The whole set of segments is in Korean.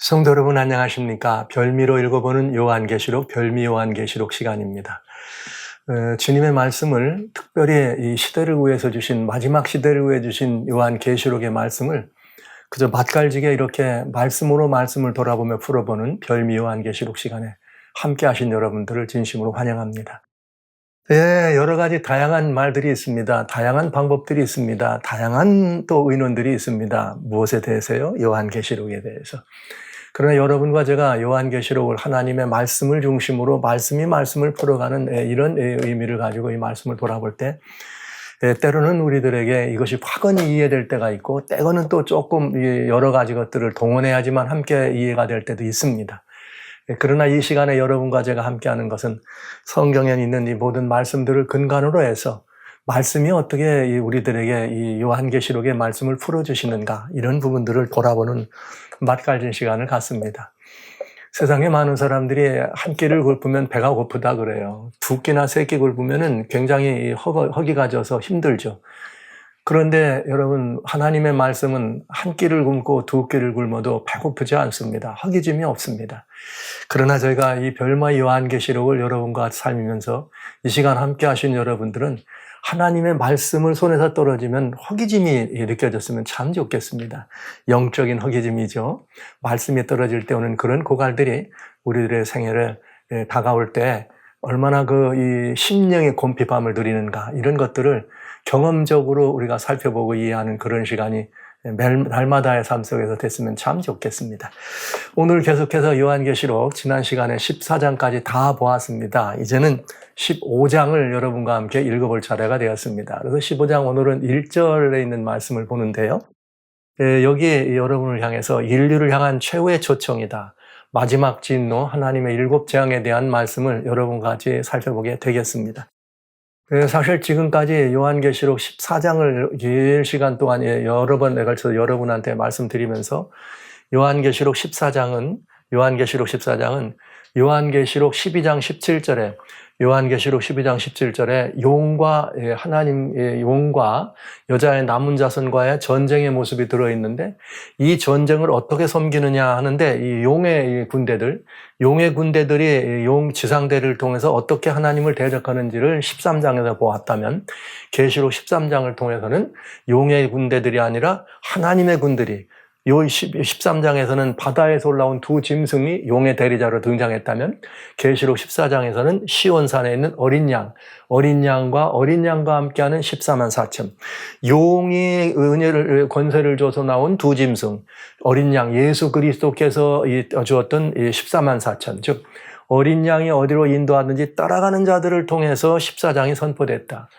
성도 여러분 안녕하십니까? 별미로 읽어보는 요한계시록 별미 요한계시록 시간입니다. 주님의 말씀을 특별히 이 시대를 위해서 주신 마지막 시대를 위해 주신 요한계시록의 말씀을 그저 맛깔지게 이렇게 말씀으로 말씀을 돌아보며 풀어보는 별미 요한계시록 시간에 함께 하신 여러분들을 진심으로 환영합니다. 예, 여러 가지 다양한 말들이 있습니다. 다양한 방법들이 있습니다. 다양한 또 의논들이 있습니다. 무엇에 대해서요? 요한계시록에 대해서. 그러나 여러분과 제가 요한계시록을 하나님의 말씀을 중심으로 말씀이 말씀을 풀어가는 이런 의미를 가지고 이 말씀을 돌아볼 때 때로는 우리들에게 이것이 확연히 이해될 때가 있고 때로는 또 조금 여러 가지 것들을 동원해야지만 함께 이해가 될 때도 있습니다. 그러나 이 시간에 여러분과 제가 함께하는 것은 성경에 있는 이 모든 말씀들을 근간으로 해서 말씀이 어떻게 우리들에게 이 요한계시록의 말씀을 풀어주시는가 이런 부분들을 돌아보는 맛깔진 시간을 갖습니다. 세상에 많은 사람들이 한 끼를 굶으면 배가 고프다 그래요. 두 끼나 세 끼 굶으면 굉장히 허기가 져서 힘들죠. 그런데 여러분 하나님의 말씀은 한 끼를 굶고 두 끼를 굶어도 배고프지 않습니다. 허기짐이 없습니다. 그러나 저희가 이 별마 요한계시록을 여러분과 살면서 이 시간 함께 하신 여러분들은 하나님의 말씀을 손에서 떨어지면 허기짐이 느껴졌으면 참 좋겠습니다. 영적인 허기짐이죠. 말씀이 떨어질 때 오는 그런 고갈들이 우리들의 생애를 다가올 때 얼마나 이 심령의 곰핍함을 누리는가 이런 것들을 경험적으로 우리가 살펴보고 이해하는 그런 시간이 날마다의 삶 속에서 됐으면 참 좋겠습니다. 오늘 계속해서 요한계시록 지난 시간에 14장까지 다 보았습니다. 이제는 15장을 여러분과 함께 읽어볼 차례가 되었습니다. 그래서 15장 오늘은 1절에 있는 말씀을 보는데요. 여기에 여러분을 향해서 인류를 향한 최후의 초청이다. 마지막 진노 하나님의 7재앙에 대한 말씀을 여러분과 같이 살펴보게 되겠습니다. 사실 지금까지 요한계시록 14장을 길 시간 동안 여러 번에 걸쳐서 여러분한테 말씀드리면서 요한계시록 14장은 요한계시록 12장 17절에 요한계시록 12장 17절에 용과 하나님의 용과 여자의 남은 자손과의 전쟁의 모습이 들어있는데 이 전쟁을 어떻게 섬기느냐 하는데 이 용의 군대들이 용 지상대를 통해서 어떻게 하나님을 대적하는지를 13장에서 보았다면 계시록 13장을 통해서는 용의 군대들이 아니라 하나님의 군들이 요 13장에서는 바다에서 올라온 두 짐승이 용의 대리자로 등장했다면 계시록 14장에서는 시온산에 있는 어린 양과 함께하는 14만 4천 용이 권세를 줘서 나온 두 짐승 어린 양 예수 그리스도께서 주었던 14만 4천 즉 어린 양이 어디로 인도하든지 따라가는 자들을 통해서 14장이 선포됐다.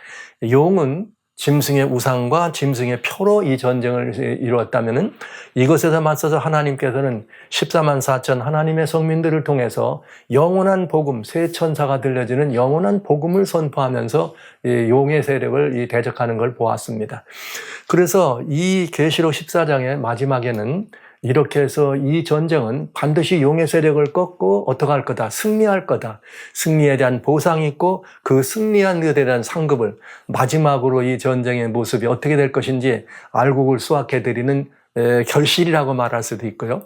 용은 짐승의 우상과 짐승의 표로 이 전쟁을 이루었다면은 이것에서 맞서서 하나님께서는 14만 4천 하나님의 성민들을 통해서 영원한 복음, 새 천사가 들려지는 영원한 복음을 선포하면서 용의 세력을 대적하는 걸 보았습니다. 그래서 이 계시록 14장의 마지막에는 이렇게 해서 이 전쟁은 반드시 용의 세력을 꺾고 어떻게 할 거다? 승리할 거다. 승리에 대한 보상이 있고 그 승리한 것에 대한 상급을 마지막으로 이 전쟁의 모습이 어떻게 될 것인지 알곡을 수확해드리는 결실이라고 말할 수도 있고요.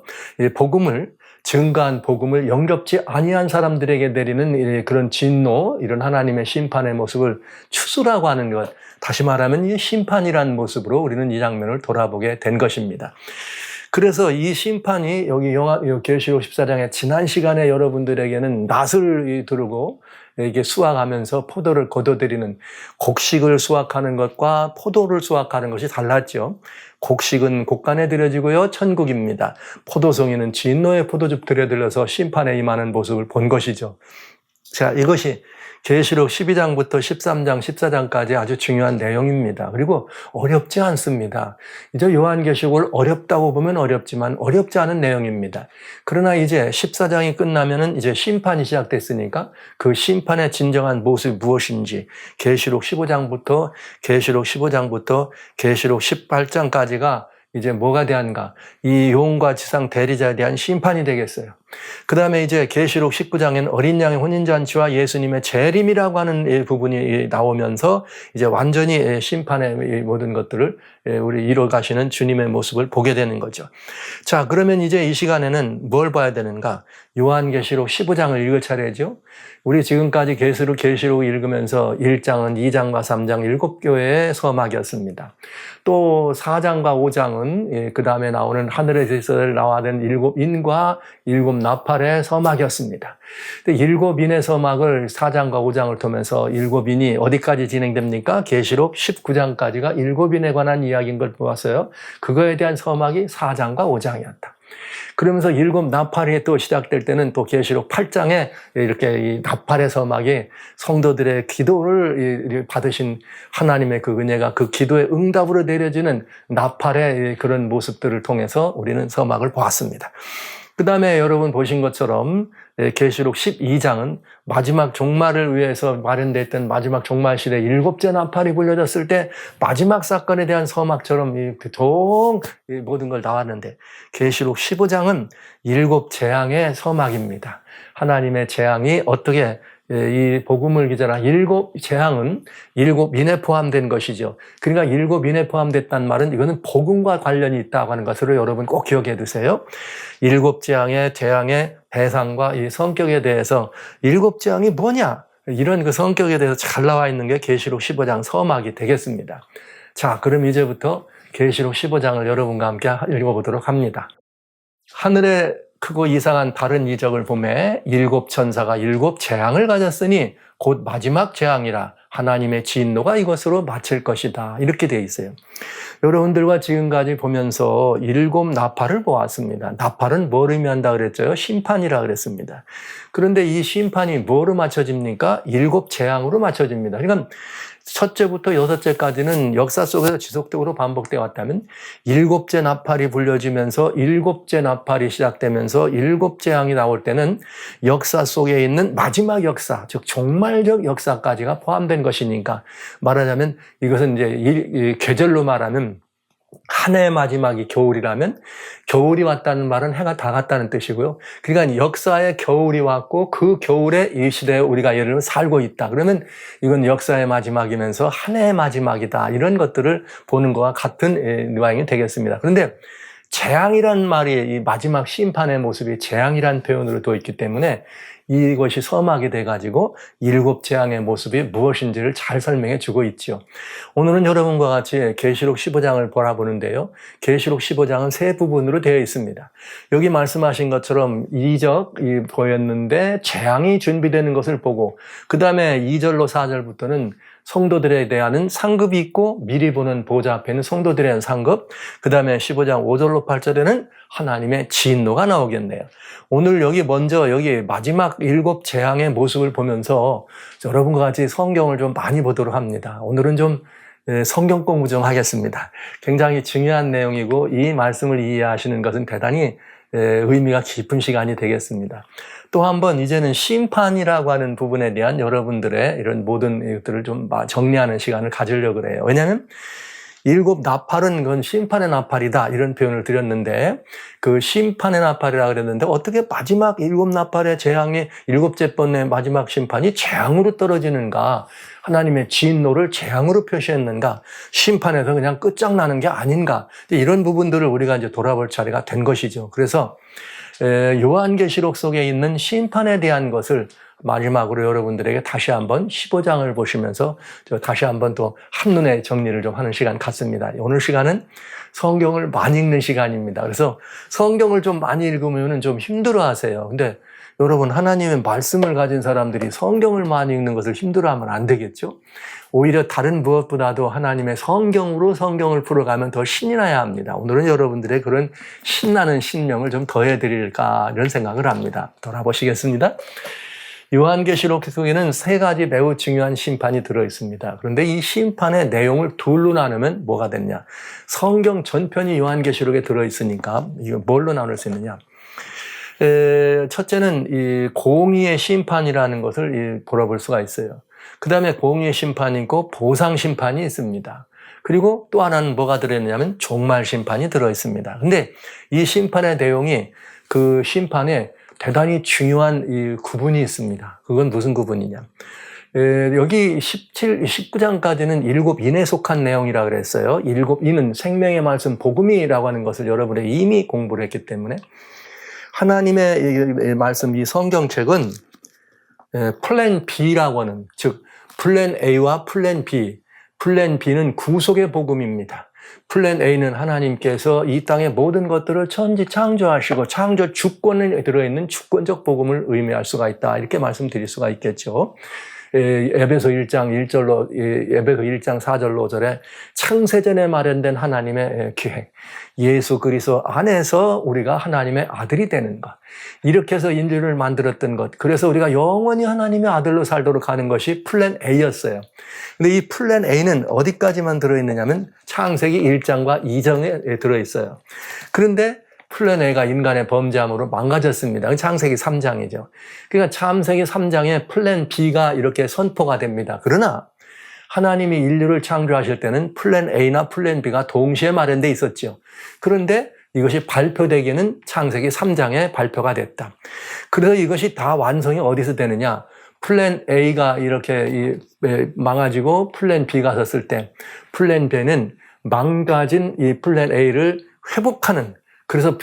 증거한 복음을 영접지 아니한 사람들에게 내리는 그런 진노, 이런 하나님의 심판의 모습을 추수라고 하는 것. 다시 말하면 이 심판이라는 모습으로 우리는 이 장면을 돌아보게 된 것입니다. 그래서 이 심판이 여기 계시록 14장에 지난 시간에 여러분들에게는 낫을 두르고 이게 수확하면서 포도를 거둬들이는 곡식을 수확하는 것과 포도를 수확하는 것이 달랐죠. 곡식은 곡간에 들여지고요. 천국입니다. 포도송이는 진노의 포도즙 들여들려서 심판에 임하는 모습을 본 것이죠. 자, 이것이 계시록 12장부터 13장, 14장까지 아주 중요한 내용입니다. 그리고 어렵지 않습니다. 이제 요한계시록을 어렵다고 보면 어렵지만 어렵지 않은 내용입니다. 그러나 이제 14장이 끝나면은 이제 심판이 시작됐으니까 그 심판의 진정한 모습이 무엇인지 계시록 15장부터 계시록 18장까지가 이제 뭐가 대한가? 이 용과 지상 대리자에 대한 심판이 되겠어요. 그 다음에 이제 계시록 19장엔 어린 양의 혼인잔치와 예수님의 재림이라고 하는 부분이 나오면서 이제 완전히 심판의 모든 것들을 우리 이뤄 가시는 주님의 모습을 보게 되는 거죠. 자, 그러면 이제 이 시간에는 뭘 봐야 되는가? 요한계시록 15장을 읽을 차례죠. 우리 지금까지 계시록 읽으면서 1장은 2장과 3장 7교회의 서막이었습니다. 또 4장과 5장은 그 다음에 나오는 하늘에서 나와된 7인과 7나팔의 서막이었습니다. 근데 7인의 서막을 4장과 5장을 통해서 7인이 어디까지 진행됩니까? 계시록 19장까지가 7인에 관한 이야기인 걸 보았어요. 그거에 대한 서막이 4장과 5장이었다. 그러면서 7나팔이 또 시작될 때는 또 계시록 8장에 이렇게 이 나팔의 서막이 성도들의 기도를 받으신 하나님의 그 은혜가 그 기도의 응답으로 내려지는 나팔의 그런 모습들을 통해서 우리는 서막을 보았습니다. 그 다음에 여러분 보신 것처럼 계시록 12장은 마지막 종말을 위해서 마련됐던 마지막 종말 시대 7째 나팔이 불려졌을 때 마지막 사건에 대한 서막처럼 모든 걸 나왔는데, 계시록 15장은 7 재앙의 서막입니다. 하나님의 재앙이 어떻게 이 복음을 기전한 7 재앙은 7인에 포함된 것이죠. 그러니까 7인에 포함됐단 말은 이거는 복음과 관련이 있다고 하는 것을 여러분 꼭 기억해 두세요. 7 재앙의 대상과 이 성격에 대해서 7 재앙이 뭐냐? 이런 그 성격에 대해서 잘 나와 있는 게 계시록 15장 서막이 되겠습니다. 자, 그럼 이제부터 계시록 15장을 여러분과 함께 읽어보도록 합니다. 하늘에 크고 이상한 다른 이적을 보매 7 천사가 7 재앙을 가졌으니 곧 마지막 재앙이라 하나님의 진노가 이것으로 마칠 것이다. 이렇게 되어 있어요. 여러분들과 지금까지 보면서 7 나팔을 보았습니다. 나팔은 뭘 의미한다 그랬죠? 심판이라 그랬습니다. 그런데 이 심판이 뭐로 맞춰집니까? 7 재앙으로 맞춰집니다. 그러니까 첫째부터 여섯째까지는 역사 속에서 지속적으로 반복되어 왔다면 7째 나팔이 불려지면서 7째 나팔이 시작되면서 7 재앙이 나올 때는 역사 속에 있는 마지막 역사, 즉 종말적 역사까지가 포함된 것이니까, 말하자면 이것은 이제 계절로 말하는 한 해의 마지막이 겨울이라면 겨울이 왔다는 말은 해가 다 갔다는 뜻이고요. 그러니까 역사의 겨울이 왔고 그 겨울에 이 시대에 우리가 예를 들면 살고 있다. 그러면 이건 역사의 마지막이면서 한 해의 마지막이다. 이런 것들을 보는 것과 같은 모양이 되겠습니다. 그런데 재앙이란 말이 이 마지막 심판의 모습이 재앙이란 표현으로 되어 있기 때문에 이것이 서막이 돼가지고 7 재앙의 모습이 무엇인지를 잘 설명해 주고 있죠. 오늘은 여러분과 같이 계시록 15장을 바라보는데요. 계시록 15장은 세 부분으로 되어 있습니다. 여기 말씀하신 것처럼 이적이 보였는데 재앙이 준비되는 것을 보고, 그 다음에 2절로 4절부터는 성도들에 대한 상급이 있고 미리 보는 보좌 앞에 있는 성도들에 대한 상급, 그 다음에 15장 5절로 8절에는 하나님의 진노가 나오겠네요. 오늘 여기 마지막 7 재앙의 모습을 보면서 여러분과 같이 성경을 좀 많이 보도록 합니다. 오늘은 좀 성경 공부 좀 하겠습니다. 굉장히 중요한 내용이고 이 말씀을 이해하시는 것은 대단히 의미가 깊은 시간이 되겠습니다. 또 한번 이제는 심판이라고 하는 부분에 대한 여러분들의 이런 모든 것들을 좀 정리하는 시간을 가지려고 그래요. 왜냐하면 7 나팔은 그건 심판의 나팔이다 이런 표현을 드렸는데, 그 심판의 나팔이라 그랬는데 어떻게 마지막 7 나팔의 재앙이 7째 번의 마지막 심판이 재앙으로 떨어지는가? 하나님의 진노를 재앙으로 표시했는가? 심판에서 그냥 끝장나는 게 아닌가? 이런 부분들을 우리가 이제 돌아볼 차례가 된 것이죠. 그래서 요한계시록 속에 있는 심판에 대한 것을 마지막으로 여러분들에게 다시 한번 15장을 보시면서 다시 한번 또 한눈에 정리를 좀 하는 시간 갖습니다. 오늘 시간은 성경을 많이 읽는 시간입니다. 그래서 성경을 좀 많이 읽으면 좀 힘들어 하세요. 근데 여러분, 하나님의 말씀을 가진 사람들이 성경을 많이 읽는 것을 힘들어하면 안 되겠죠? 오히려 다른 무엇보다도 하나님의 성경으로 성경을 풀어가면 더 신이 나야 합니다. 오늘은 여러분들의 그런 신나는 신명을 좀 더해드릴까 이런 생각을 합니다. 돌아보시겠습니다. 요한계시록 속에는 3가지 매우 중요한 심판이 들어있습니다. 그런데 이 심판의 내용을 둘로 나누면 뭐가 됐냐? 성경 전편이 요한계시록에 들어있으니까 이거 뭘로 나눌 수 있느냐? 첫째는 이 공의의 심판이라는 것을 돌아볼 수가 있어요. 그 다음에 공의의 심판이 있고 보상 심판이 있습니다. 그리고 또 하나는 뭐가 들어있냐면 종말 심판이 들어있습니다. 근데 이 심판의 내용이 그 심판에 대단히 중요한 이 구분이 있습니다. 그건 무슨 구분이냐. 여기 19장까지는 일곱 인에 속한 내용이라 그랬어요. 일곱 인은 생명의 말씀 복음이라고 하는 것을 여러분이 이미 공부를 했기 때문에 하나님의 말씀 이 성경책은 플랜 B라고 하는, 즉 플랜 A와 플랜 B, 플랜 B는 구속의 복음입니다. 플랜 A는 하나님께서 이 땅의 모든 것들을 천지 창조하시고 창조 주권에 들어있는 주권적 복음을 의미할 수가 있다. 이렇게 말씀드릴 수가 있겠죠. 에베소 1장 1절로, 에베소 1장 4절로 5절에 창세전에 마련된 하나님의 계획, 예수 그리스도 안에서 우리가 하나님의 아들이 되는 것, 이렇게 해서 인류를 만들었던 것, 그래서 우리가 영원히 하나님의 아들로 살도록 하는 것이 플랜 A였어요. 근데 이 플랜 A는 어디까지만 들어있느냐면 창세기 1장과 2장에 들어있어요. 그런데 플랜 A가 인간의 범죄함으로 망가졌습니다. 창세기 3장이죠. 그러니까 창세기 3장에 플랜 B가 이렇게 선포가 됩니다. 그러나 하나님이 인류를 창조하실 때는 플랜 A나 플랜 B가 동시에 마련돼 있었죠. 그런데 이것이 발표되기는 창세기 3장에 발표가 됐다. 그래서 이것이 다 완성이 어디서 되느냐? 플랜 A가 이렇게 망가지고 플랜 B가 섰을 때 플랜 B는 망가진 이 플랜 A를 회복하는, 그래서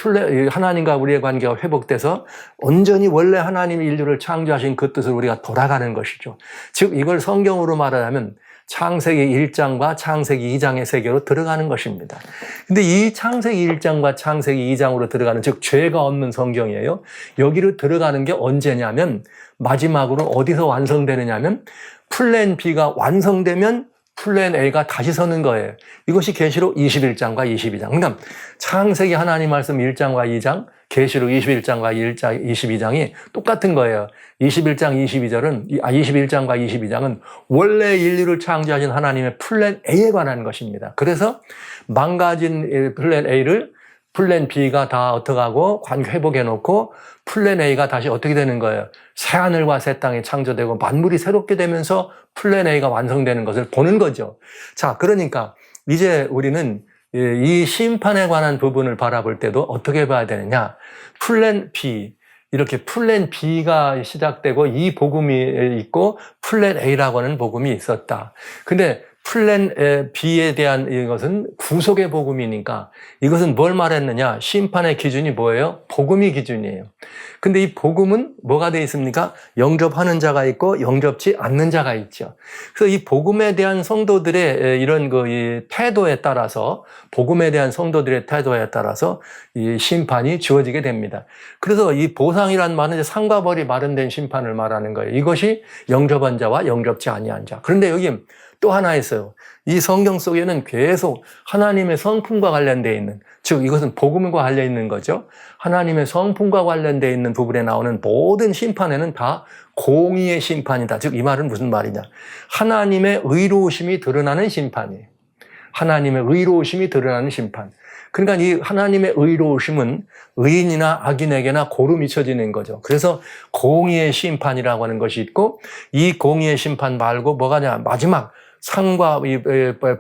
하나님과 우리의 관계가 회복돼서 온전히 원래 하나님이 인류를 창조하신 그 뜻을 우리가 돌아가는 것이죠. 즉 이걸 성경으로 말하자면 창세기 1장과 창세기 2장의 세계로 들어가는 것입니다. 근데 이 창세기 1장과 창세기 2장으로 들어가는, 즉 죄가 없는 성경이에요. 여기로 들어가는 게 언제냐면 마지막으로 어디서 완성되느냐면 플랜 B가 완성되면 플랜 A가 다시 서는 거예요. 이것이 계시록 21장과 22장. 그러니까 창세기 하나님 말씀 1장과 2장, 계시록 21장과 22장이 똑같은 거예요. 21장과 22장은 원래 인류를 창조하신 하나님의 플랜 A에 관한 것입니다. 그래서 망가진 플랜 A를 플랜 B가 다 어떡하고 관계 회복해 놓고 플랜 A가 다시 어떻게 되는 거예요? 새하늘과 새 땅이 창조되고 만물이 새롭게 되면서 플랜 A가 완성되는 것을 보는 거죠. 자, 그러니까 이제 우리는 이 심판에 관한 부분을 바라볼 때도 어떻게 봐야 되느냐? 플랜 B, 이렇게 플랜 B가 시작되고 이 복음이 있고 플랜 A라고 하는 복음이 있었다. 근데 플랜 B에 대한 이것은 구속의 복음이니까 이것은 뭘 말했느냐? 심판의 기준이 뭐예요? 복음이 기준이에요. 근데 이 복음은 뭐가 되어 있습니까? 영접하는 자가 있고 영접지 않는 자가 있죠. 그래서 이 복음에 대한 성도들의 이런 이 태도에 따라서, 복음에 대한 성도들의 태도에 따라서 이 심판이 주어지게 됩니다. 그래서 이 보상이란 말은 상과 벌이 마련된 심판을 말하는 거예요. 이것이 영접한 자와 영접지 아니한 자. 그런데 여기 또 하나 있어요. 이 성경 속에는 계속 하나님의 성품과 관련되어 있는, 즉 이것은 복음과 관련 있는 거죠. 하나님의 성품과 관련되어 있는 부분에 나오는 모든 심판에는 다 공의의 심판이다. 즉 이 말은 무슨 말이냐? 하나님의 의로우심이 드러나는 심판이에요. 하나님의 의로우심이 드러나는 심판. 그러니까 이 하나님의 의로우심은 의인이나 악인에게나 고루 미쳐지는 거죠. 그래서 공의의 심판이라고 하는 것이 있고, 이 공의의 심판 말고 뭐가냐? 마지막 상과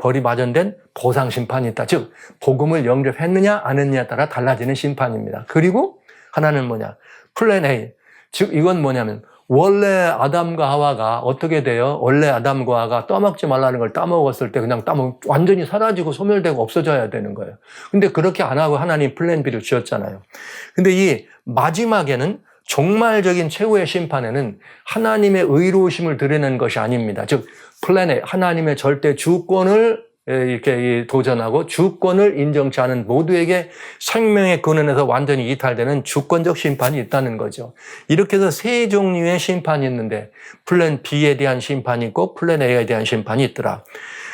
벌이 마련된 보상 심판이 있다. 즉 복음을 영접했느냐 안 했느냐에 따라 달라지는 심판입니다. 그리고 하나는 뭐냐? 플랜 A. 즉 이건 뭐냐면 원래 아담과 하와가 어떻게 돼요? 원래 아담과 하와가 떠먹지 말라는 걸 따먹었을 때 그냥 완전히 사라지고 소멸되고 없어져야 되는 거예요. 근데 그렇게 안 하고 하나님 플랜 B를 지었잖아요. 근데 이 마지막에는 종말적인 최후의 심판에는 하나님의 의로우심을 드러내는 것이 아닙니다. 즉 플랜 A, 하나님의 절대 주권을 이렇게 도전하고 주권을 인정치 않은 모두에게 생명의 근원에서 완전히 이탈되는 주권적 심판이 있다는 거죠. 이렇게 해서 세 종류의 심판이 있는데 플랜 B에 대한 심판이 있고 플랜 A에 대한 심판이 있더라.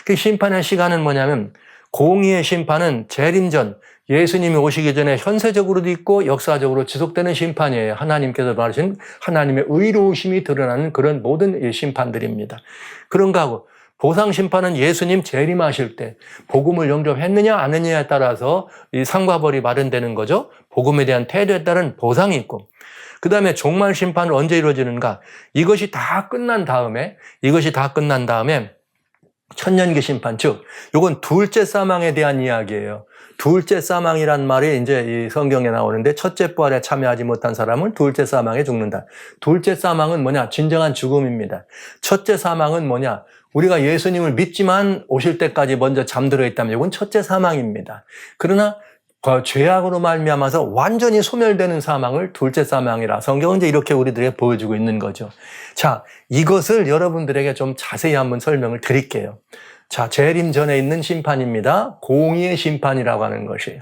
그 심판의 시간은 뭐냐면 공의의 심판은 재림전, 예수님이 오시기 전에 현세적으로도 있고 역사적으로 지속되는 심판이에요. 하나님께서 말하신 하나님의 의로우심이 드러나는 그런 모든 심판들입니다. 그런가 하고 보상 심판은 예수님 재림하실 때 복음을 영접했느냐 안 했느냐에 따라서 이 상과 벌이 마련되는 거죠. 복음에 대한 태도에 따른 보상이 있고, 그 다음에 종말 심판은 언제 이루어지는가? 이것이 다 끝난 다음에 천년기 심판, 즉 이건 둘째 사망에 대한 이야기예요. 둘째 사망이란 말이 이제 이 성경에 나오는데 첫째 부활에 참여하지 못한 사람은 둘째 사망에 죽는다. 둘째 사망은 뭐냐? 진정한 죽음입니다. 첫째 사망은 뭐냐? 우리가 예수님을 믿지만 오실 때까지 먼저 잠들어 있다면 이건 첫째 사망입니다. 그러나 죄악으로 말미암아서 완전히 소멸되는 사망을 둘째 사망이라 성경은 이제 이렇게 우리들에게 보여주고 있는 거죠. 자, 이것을 여러분들에게 좀 자세히 한번 설명을 드릴게요. 자, 재림 전에 있는 심판입니다. 공의의 심판이라고 하는 것이에요.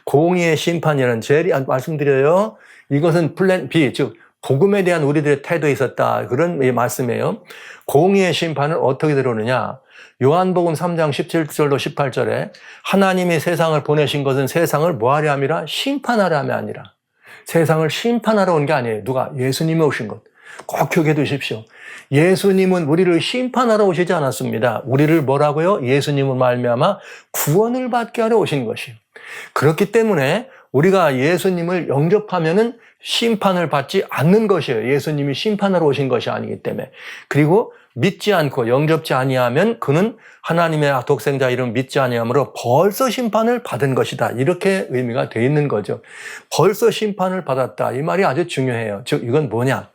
공의의 심판이라는 말씀드려요. 이것은 플랜 B, 즉 복음에 대한 우리들의 태도에 있었다. 그런 말씀이에요. 공의의 심판은 어떻게 들어오느냐? 요한복음 3장 17절로 18절에 하나님이 세상을 보내신 것은 세상을 뭐하려 함이라? 심판하려 함이 아니라. 세상을 심판하러 온 게 아니에요. 누가? 예수님이 오신 것. 꼭 기억해 두십시오. 예수님은 우리를 심판하러 오시지 않았습니다. 우리를 뭐라고요? 예수님을 말미암아 구원을 받게 하러 오신 것이에요. 그렇기 때문에 우리가 예수님을 영접하면은 심판을 받지 않는 것이에요. 예수님이 심판하러 오신 것이 아니기 때문에. 그리고 믿지 않고 영접지 아니하면 그는 하나님의 독생자 이름 믿지 아니함으로 벌써 심판을 받은 것이다. 이렇게 의미가 되어 있는 거죠. 벌써 심판을 받았다. 이 말이 아주 중요해요. 즉 이건 뭐냐?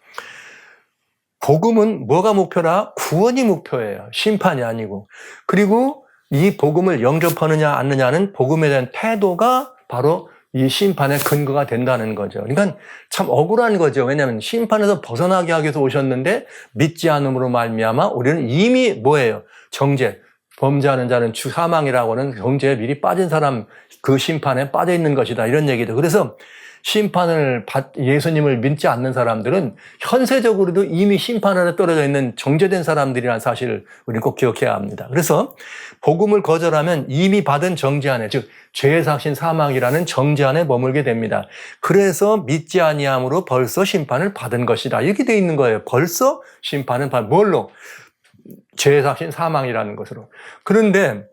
복음은 뭐가 목표라? 구원이 목표예요. 심판이 아니고. 그리고 이 복음을 영접하느냐 않느냐는 복음에 대한 태도가 바로 이 심판의 근거가 된다는 거죠. 그러니까 참 억울한 거죠. 왜냐하면 심판에서 벗어나게 하기 위해서 오셨는데 믿지 않음으로 말미암아 우리는 이미 뭐예요? 정죄, 범죄하는 자는 사망이라고 하는 정죄에 미리 빠진 사람 그 심판에 빠져 있는 것이다. 이런 얘기죠. 그래서 예수님을 믿지 않는 사람들은 현세적으로도 이미 심판 아래 떨어져 있는 정죄된 사람들이라는 사실을 우리는 꼭 기억해야 합니다. 그래서 복음을 거절하면 이미 받은 정죄 안에, 즉 죄의 삭신 사망이라는 정죄 안에 머물게 됩니다. 그래서 믿지 아니함으로 벌써 심판을 받은 것이다. 이렇게 돼 있는 거예요. 벌써 심판은 뭘로? 죄의 삭신 사망이라는 것으로. 그런데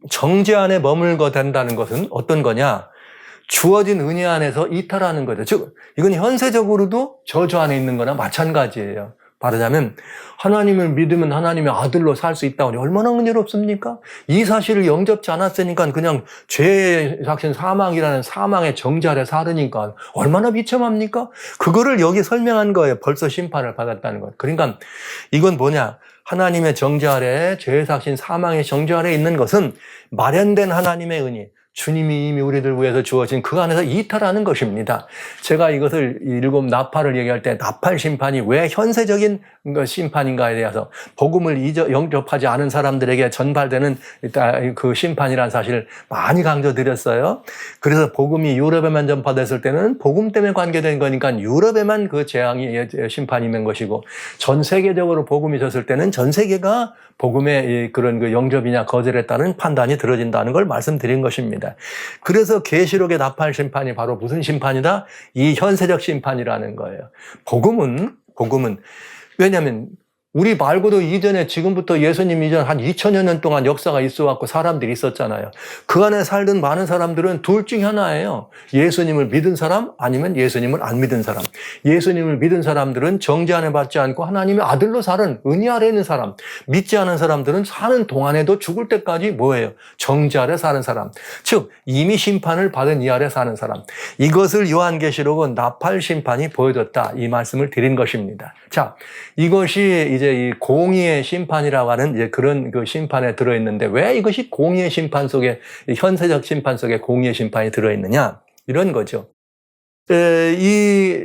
정죄 안에 머물게 된다는 것은 어떤 거냐? 주어진 은혜 안에서 이탈하는 거죠. 즉 이건 현세적으로도 저주 안에 있는 거나 마찬가지예요. 말하자면 하나님을 믿으면 하나님의 아들로 살 수 있다고 하니 얼마나 은혜롭습니까? 이 사실을 영접지 않았으니까 그냥 죄의 삭신 사망이라는 사망의 정죄 아래 살으니까 얼마나 비참합니까? 그거를 여기 설명한 거예요. 벌써 심판을 받았다는 것. 그러니까 이건 뭐냐? 하나님의 정죄 아래, 죄의 삭신 사망의 정죄 아래 있는 것은 마련된 하나님의 은혜, 주님이 이미 우리들 위해서 주어진 그 안에서 이탈하는 것입니다. 제가 이것을 일곱 나팔을 얘기할 때 나팔 심판이 왜 현세적인 심판인가에 대해서 복음을 영접하지 않은 사람들에게 전달되는 그 심판이라는 사실을 많이 강조드렸어요. 그래서 복음이 유럽에만 전파됐을 때는 복음 때문에 관계된 거니까 유럽에만 그 재앙이 심판이 있는 것이고 전 세계적으로 복음이 졌을 때는 전 세계가 복음의 그런 그 영접이냐 거절에 따른 판단이 들어진다는 걸 말씀드린 것입니다. 그래서 계시록의 나팔 심판이 바로 무슨 심판이다? 이 현세적 심판이라는 거예요. 복음은 왜냐하면 우리 말고도 이전에 지금부터 예수님 이전 한 2000여 년 동안 역사가 있어왔고 사람들이 있었잖아요. 그 안에 살던 많은 사람들은 둘 중에 하나예요. 예수님을 믿은 사람 아니면 예수님을 안 믿은 사람. 예수님을 믿은 사람들은 정죄 안에 받지 않고 하나님의 아들로 사는 은혜 아래 있는 사람. 믿지 않은 사람들은 사는 동안에도 죽을 때까지 뭐예요? 정죄 아래 사는 사람. 즉 이미 심판을 받은 이 아래 사는 사람. 이것을 요한계시록은 나팔 심판이 보여줬다. 이 말씀을 드린 것입니다. 자, 이것이 이제 이 공의의 심판이라고 하는 이제 그런 그 심판에 들어있는데 왜 이것이 공의의 심판 속에, 현세적 심판 속에 공의의 심판이 들어있느냐? 이런 거죠. 이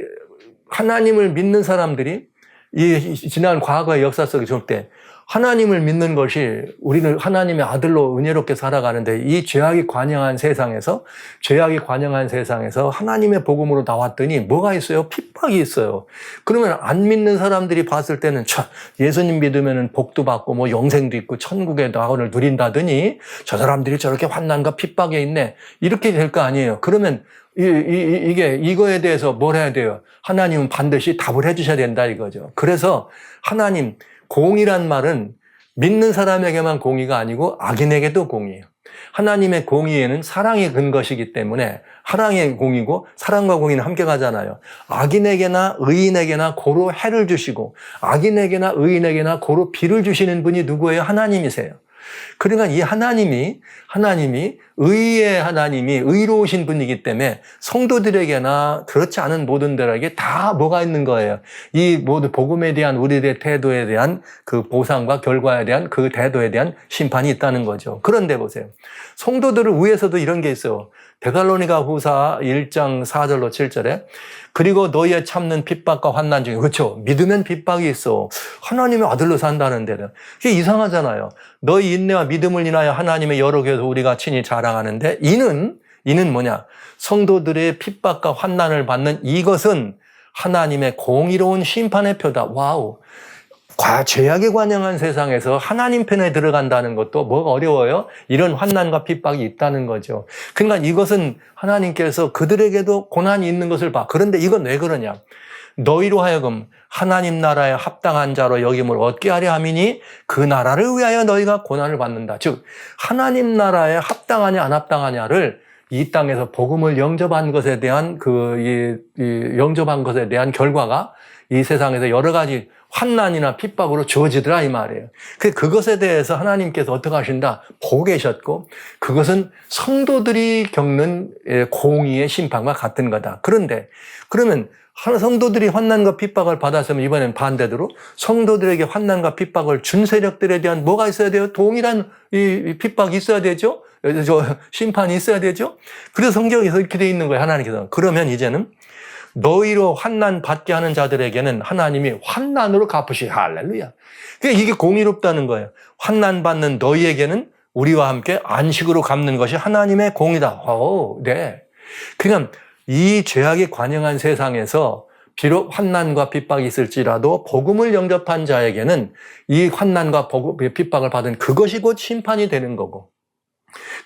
하나님을 믿는 사람들이 이 지난 과거의 역사 속에 볼 때 하나님을 믿는 것이 우리는 하나님의 아들로 은혜롭게 살아가는데 이 죄악이 관영한 세상에서 하나님의 복음으로 나왔더니 뭐가 있어요? 핍박이 있어요. 그러면 안 믿는 사람들이 봤을 때는 예수님 믿으면 복도 받고 뭐 영생도 있고 천국의 낙원을 누린다더니 저 사람들이 저렇게 환난과 핍박에 있네. 이렇게 될 거 아니에요. 그러면 이거에 대해서 뭘 해야 돼요? 하나님은 반드시 답을 해주셔야 된다 이거죠. 그래서 하나님, 공의란 말은 믿는 사람에게만 공의가 아니고 악인에게도 공의예요. 하나님의 공의에는 사랑이 근것이기 때문에 사랑의 공의고 사랑과 공의는 함께 가잖아요. 악인에게나 의인에게나 고로 해를 주시고 악인에게나 의인에게나 고로 비를 주시는 분이 누구예요? 하나님이세요. 그러니까 이 하나님이 의의 하나님이 의로우신 분이기 때문에 성도들에게나 그렇지 않은 모든들에게 다 뭐가 있는 거예요. 이 모든 복음에 대한 우리들의 태도에 대한 그 보상과 결과에 대한 그 태도에 대한 심판이 있다는 거죠. 그런데 보세요. 성도들을 위해서도 이런 게 있어요. 데살로니가 후서 1장 4절로 7절에 그리고 너희의 참는 핍박과 환난 중에 그렇죠. 믿으면 핍박이 있어. 하나님의 아들로 산다는데는 이게 이상하잖아요. 너희 인내와 믿음을 인하여 하나님의 여러 교회에서 우리가 친히 자랑하는데 이는 뭐냐? 성도들의 핍박과 환난을 받는 이것은 하나님의 공의로운 심판의 표다. 와우. 죄악에 관영한 세상에서 하나님 편에 들어간다는 것도 뭐가 어려워요? 이런 환난과 핍박이 있다는 거죠. 그러니까 이것은 하나님께서 그들에게도 고난이 있는 것을 봐. 그런데 이건 왜 그러냐? 너희로 하여금 하나님 나라에 합당한 자로 여김을 얻게 하려 함이니 그 나라를 위하여 너희가 고난을 받는다. 즉 하나님 나라에 합당하냐 안 합당하냐를 이 땅에서 복음을 영접한 것에 대한 영접한 것에 대한 결과가 이 세상에서 여러 가지 환난이나 핍박으로 주어지더라 이 말이에요. 그것에 대해서 하나님께서 어떻게 하신다? 보고 계셨고 그것은 성도들이 겪는 공의의 심판과 같은 거다. 그런데 그러면 성도들이 환난과 핍박을 받았으면 이번엔 반대로 성도들에게 환난과 핍박을 준 세력들에 대한 뭐가 있어야 돼요? 동일한 이 핍박이 있어야 되죠? 심판이 있어야 되죠? 그래서 성경에서 이렇게 되어 있는 거예요. 하나님께서. 그러면 이제는 너희로 환난 받게 하는 자들에게는 하나님이 환난으로 갚으시. 할렐루야. 그러니까 이게 공의롭다는 거예요. 환난 받는 너희에게는 우리와 함께 안식으로 갚는 것이 하나님의 공의다. 네. 그러니까 이 죄악에 관영한 세상에서 비록 환난과 핍박이 있을지라도 복음을 영접한 자에게는 이 환난과 핍박을 받은 그것이 곧 심판이 되는 거고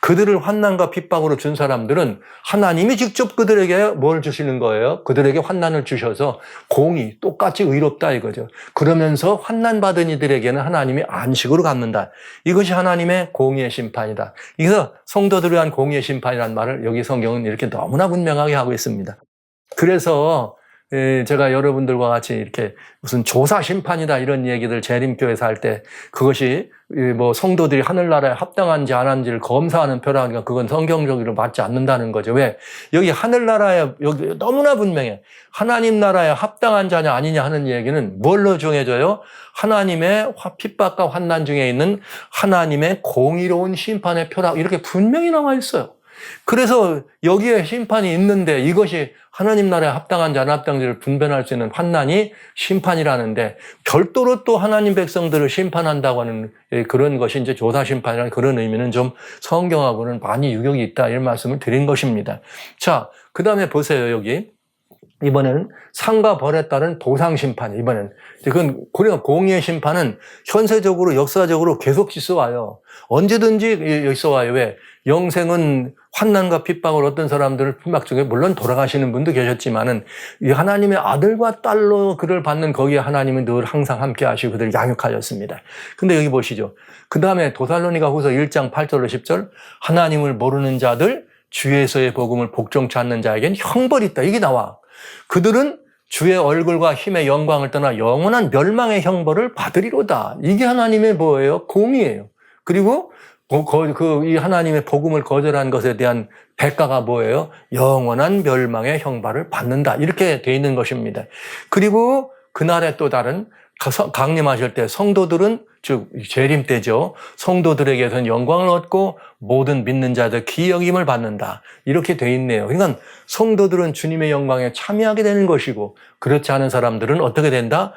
그들을 환난과 핍박으로 준 사람들은 하나님이 직접 그들에게 뭘 주시는 거예요? 그들에게 환난을 주셔서 공의, 똑같이 의롭다 이거죠. 그러면서 환난 받은 이들에게는 하나님이 안식으로 갚는다. 이것이 하나님의 공의의 심판이다. 그래서 성도들을 위한 공의의 심판이라는 말을 여기 성경은 이렇게 너무나 분명하게 하고 있습니다. 그래서 제가 여러분들과 같이 이렇게 무슨 조사 심판이다 이런 얘기들 재림교회에서 할 때 그것이 뭐 성도들이 하늘나라에 합당한지 안 한지를 검사하는 표라니까 그건 성경적으로 맞지 않는다는 거죠. 왜? 여기 하늘나라에 여기 너무나 분명해. 하나님 나라에 합당한 자냐 아니냐 하는 얘기는 뭘로 정해져요? 하나님의 핍박과 환난 중에 있는 하나님의 공의로운 심판의 표라 이렇게 분명히 나와 있어요. 그래서 여기에 심판이 있는데 이것이 하나님 나라에 합당한지 안 합당한지를 분별할 수 있는 환난이 심판이라는데 별도로 또 하나님 백성들을 심판한다고 하는 그런 것이 이제 조사 심판이라는 그런 의미는 좀 성경하고는 많이 유격이 있다 이런 말씀을 드린 것입니다. 자, 그 다음에 보세요. 여기 이번에는 상과 벌에 따른 보상 심판. 이번에는 그건 공의의 심판은 현세적으로 역사적으로 계속 있어와요. 언제든지 있어와요. 왜? 영생은 환난과 핍박을 어떤 사람들을 핍박 중에 물론 돌아가시는 분도 계셨지만은 이 하나님의 아들과 딸로 그를 받는 거기에 하나님은 늘 항상 함께 하시고 그들을 양육하셨습니다. 근데 여기 보시죠. 그 다음에 데살로니가 후서 1장 8절로 10절 하나님을 모르는 자들 주에서의 복음을 복종치 않는 자에겐 형벌이 있다. 이게 나와. 그들은 주의 얼굴과 힘의 영광을 떠나 영원한 멸망의 형벌을 받으리로다. 이게 하나님의 뭐예요? 공의예요. 그리고 이 하나님의 복음을 거절한 것에 대한 대가가 뭐예요? 영원한 멸망의 형벌을 받는다. 이렇게 돼 있는 것입니다. 그리고 그날에 또 다른 강림하실 때 성도들은 즉 재림 때죠. 성도들에게서는 영광을 얻고 모든 믿는 자들 기여김을 받는다. 이렇게 돼 있네요. 그러니까 성도들은 주님의 영광에 참여하게 되는 것이고 그렇지 않은 사람들은 어떻게 된다?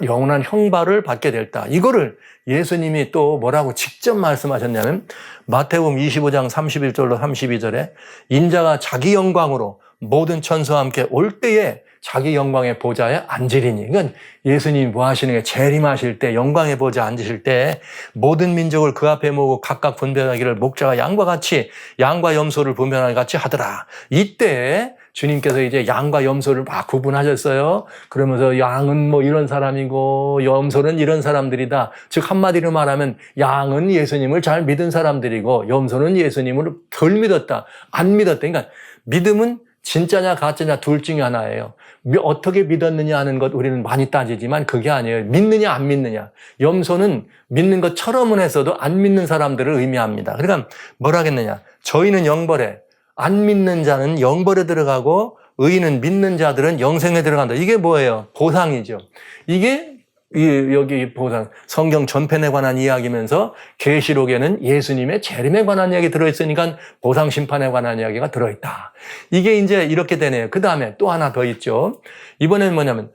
영원한 형벌을 받게 됐다. 이거를 예수님이 또 뭐라고 직접 말씀하셨냐면 마태복음 25장 31절로 32절에 인자가 자기 영광으로 모든 천사와 함께 올 때에 자기 영광의 보좌에 앉으리니. 그러니까 예수님이 뭐 하시는 게 재림하실 때 영광의 보좌에 앉으실 때 모든 민족을 그 앞에 모으고 각각 분별하기를 목자가 양과 같이 양과 염소를 분별하기 같이 하더라. 이때 주님께서 이제 양과 염소를 막 구분하셨어요. 그러면서 양은 뭐 이런 사람이고 염소는 이런 사람들이다. 즉 한마디로 말하면 양은 예수님을 잘 믿은 사람들이고 염소는 예수님을 덜 믿었다. 안 믿었다. 그러니까 믿음은 진짜냐 가짜냐 둘 중에 하나예요. 어떻게 믿었느냐 하는 것 우리는 많이 따지지만 그게 아니에요. 믿느냐 안 믿느냐. 염소는 믿는 것처럼은 했어도 안 믿는 사람들을 의미합니다. 그러니까 뭐라 하겠느냐. 저희는 영벌에, 안 믿는 자는 영벌에 들어가고 의인은 믿는 자들은 영생에 들어간다. 이게 뭐예요? 보상이죠. 이게 여기 보상, 성경 전편에 관한 이야기면서 계시록에는 예수님의 재림에 관한 이야기 들어있으니까 보상 심판에 관한 이야기가 들어있다. 이게 이제 이렇게 되네요. 그 다음에 또 하나 더 있죠. 이번에는 뭐냐면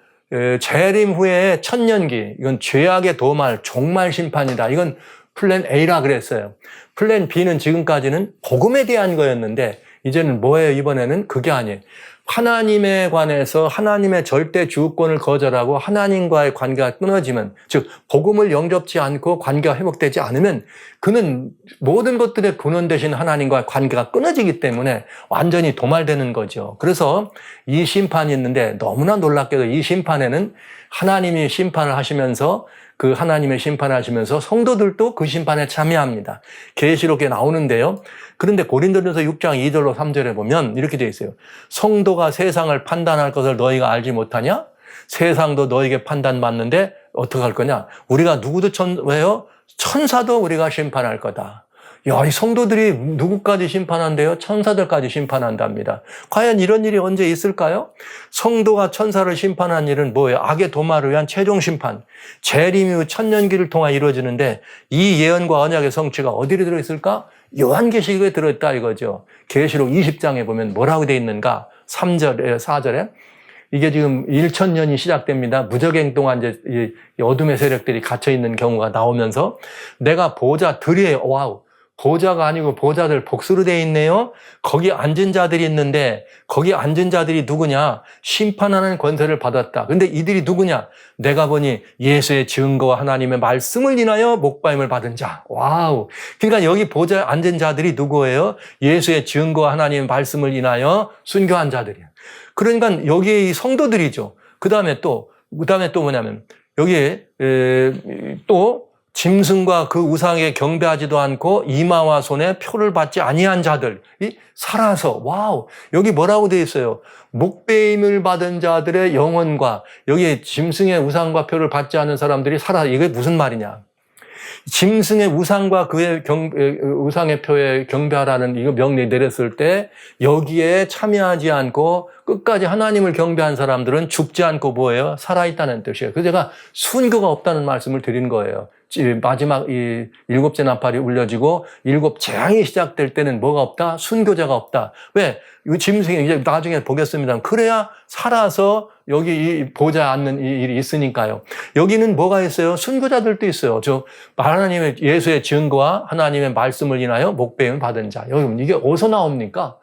재림 후에 천년기, 이건 죄악의 도말, 종말 심판이다. 이건 플랜 A라 그랬어요. 플랜 B는 지금까지는 복음에 대한 거였는데 이제는 뭐예요? 이번에는 그게 아니에요. 하나님에 관해서 하나님의 절대 주권을 거절하고 하나님과의 관계가 끊어지면, 즉 복음을 영접지 않고 관계가 회복되지 않으면 그는 모든 것들의 근원 되신 하나님과의 관계가 끊어지기 때문에 완전히 도말되는 거죠. 그래서 이 심판이 있는데 너무나 놀랍게도 이 심판에는 하나님이 심판을 하시면서 그 하나님의 심판을 하시면서 성도들도 그 심판에 참여합니다. 계시록에 나오는데요. 그런데 고린도전서 6장 2절로 3절에 보면 이렇게 되어 있어요. 성도가 세상을 판단할 것을 너희가 알지 못하냐? 세상도 너희에게 판단받는데 어떻게 할 거냐? 우리가 누구도 왜요? 천사도 우리가 심판할 거다. 야, 이 성도들이 누구까지 심판한대요? 천사들까지 심판한답니다. 과연 이런 일이 언제 있을까요? 성도가 천사를 심판한 일은 뭐예요? 악의 도말을 위한 최종 심판. 재림 이후 천년기를 통해 이루어지는데 이 예언과 언약의 성취가 어디에 들어있을까? 요한계시록에 들어있다 이거죠. 계시록 20장에 보면 뭐라고 되어 있는가? 3절에 4절에 이게 지금 1000년이 시작됩니다. 무적행 동안 이제 이 어둠의 세력들이 갇혀 있는 경우가 나오면서 내가 보좌들이 와우. 보좌가 아니고 보좌들 복수로 되어 있네요. 거기 앉은 자들이 있는데 거기 앉은 자들이 누구냐? 심판하는 권세를 받았다. 근데 이들이 누구냐? 내가 보니 예수의 증거와 하나님의 말씀을 인하여 목바임을 받은 자. 와우. 그러니까 여기 보좌에 앉은 자들이 누구예요? 예수의 증거와 하나님의 말씀을 인하여 순교한 자들이에요. 그러니까 여기에 이 성도들이죠. 그 다음에 또 뭐냐면 여기에 또 짐승과 그 우상에 경배하지도 않고 이마와 손에 표를 받지 아니한 자들이 살아서, 와우, 여기 뭐라고 되어 있어요? 목배임을 받은 자들의 영혼과 여기 짐승의 우상과 표를 받지 않은 사람들이 살아. 이게 무슨 말이냐? 짐승의 우상과 그의 우상의 표에 경배하라는 이거 명령이 내렸을 때 여기에 참여하지 않고 끝까지 하나님을 경배한 사람들은 죽지 않고 뭐예요? 살아있다는 뜻이에요. 그래서 제가 순교가 없다는 말씀을 드린 거예요. 마지막 이 7째 나팔이 울려지고 7 재앙이 시작될 때는 뭐가 없다? 순교자가 없다. 왜? 이 짐승이 이제 나중에 보겠습니다. 그래야 살아서 여기 이 보좌에 앉는 이 일이 있으니까요. 여기는 뭐가 있어요? 순교자들도 있어요. 하나님의 예수의 증거와 하나님의 말씀을 인하여 목배임을 받은 자. 여러분 이게 어디서 나옵니까?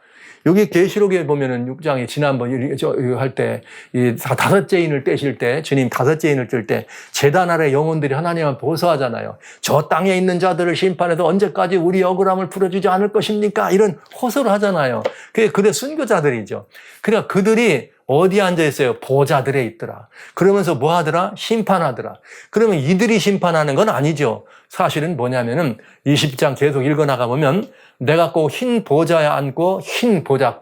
여기 계시록에 보면은 6장에 지난번 할 때 이 다섯째 인을 떼실 때 주님 다섯째 인을 뜰 때 제단 아래 영혼들이 하나님을 보소하잖아요. 저 땅에 있는 자들을 심판해서 언제까지 우리 억울함을 풀어주지 않을 것입니까? 이런 호소를 하잖아요. 그게 순교자들이죠. 그러니까 그들이 어디에 앉아 있어요? 보좌들에 있더라. 그러면서 뭐 하더라? 심판하더라. 그러면 이들이 심판하는 건 아니죠. 사실은 뭐냐면은 20장 계속 읽어나가 보면 내가 꼭 흰 보좌에 앉고 흰 보좌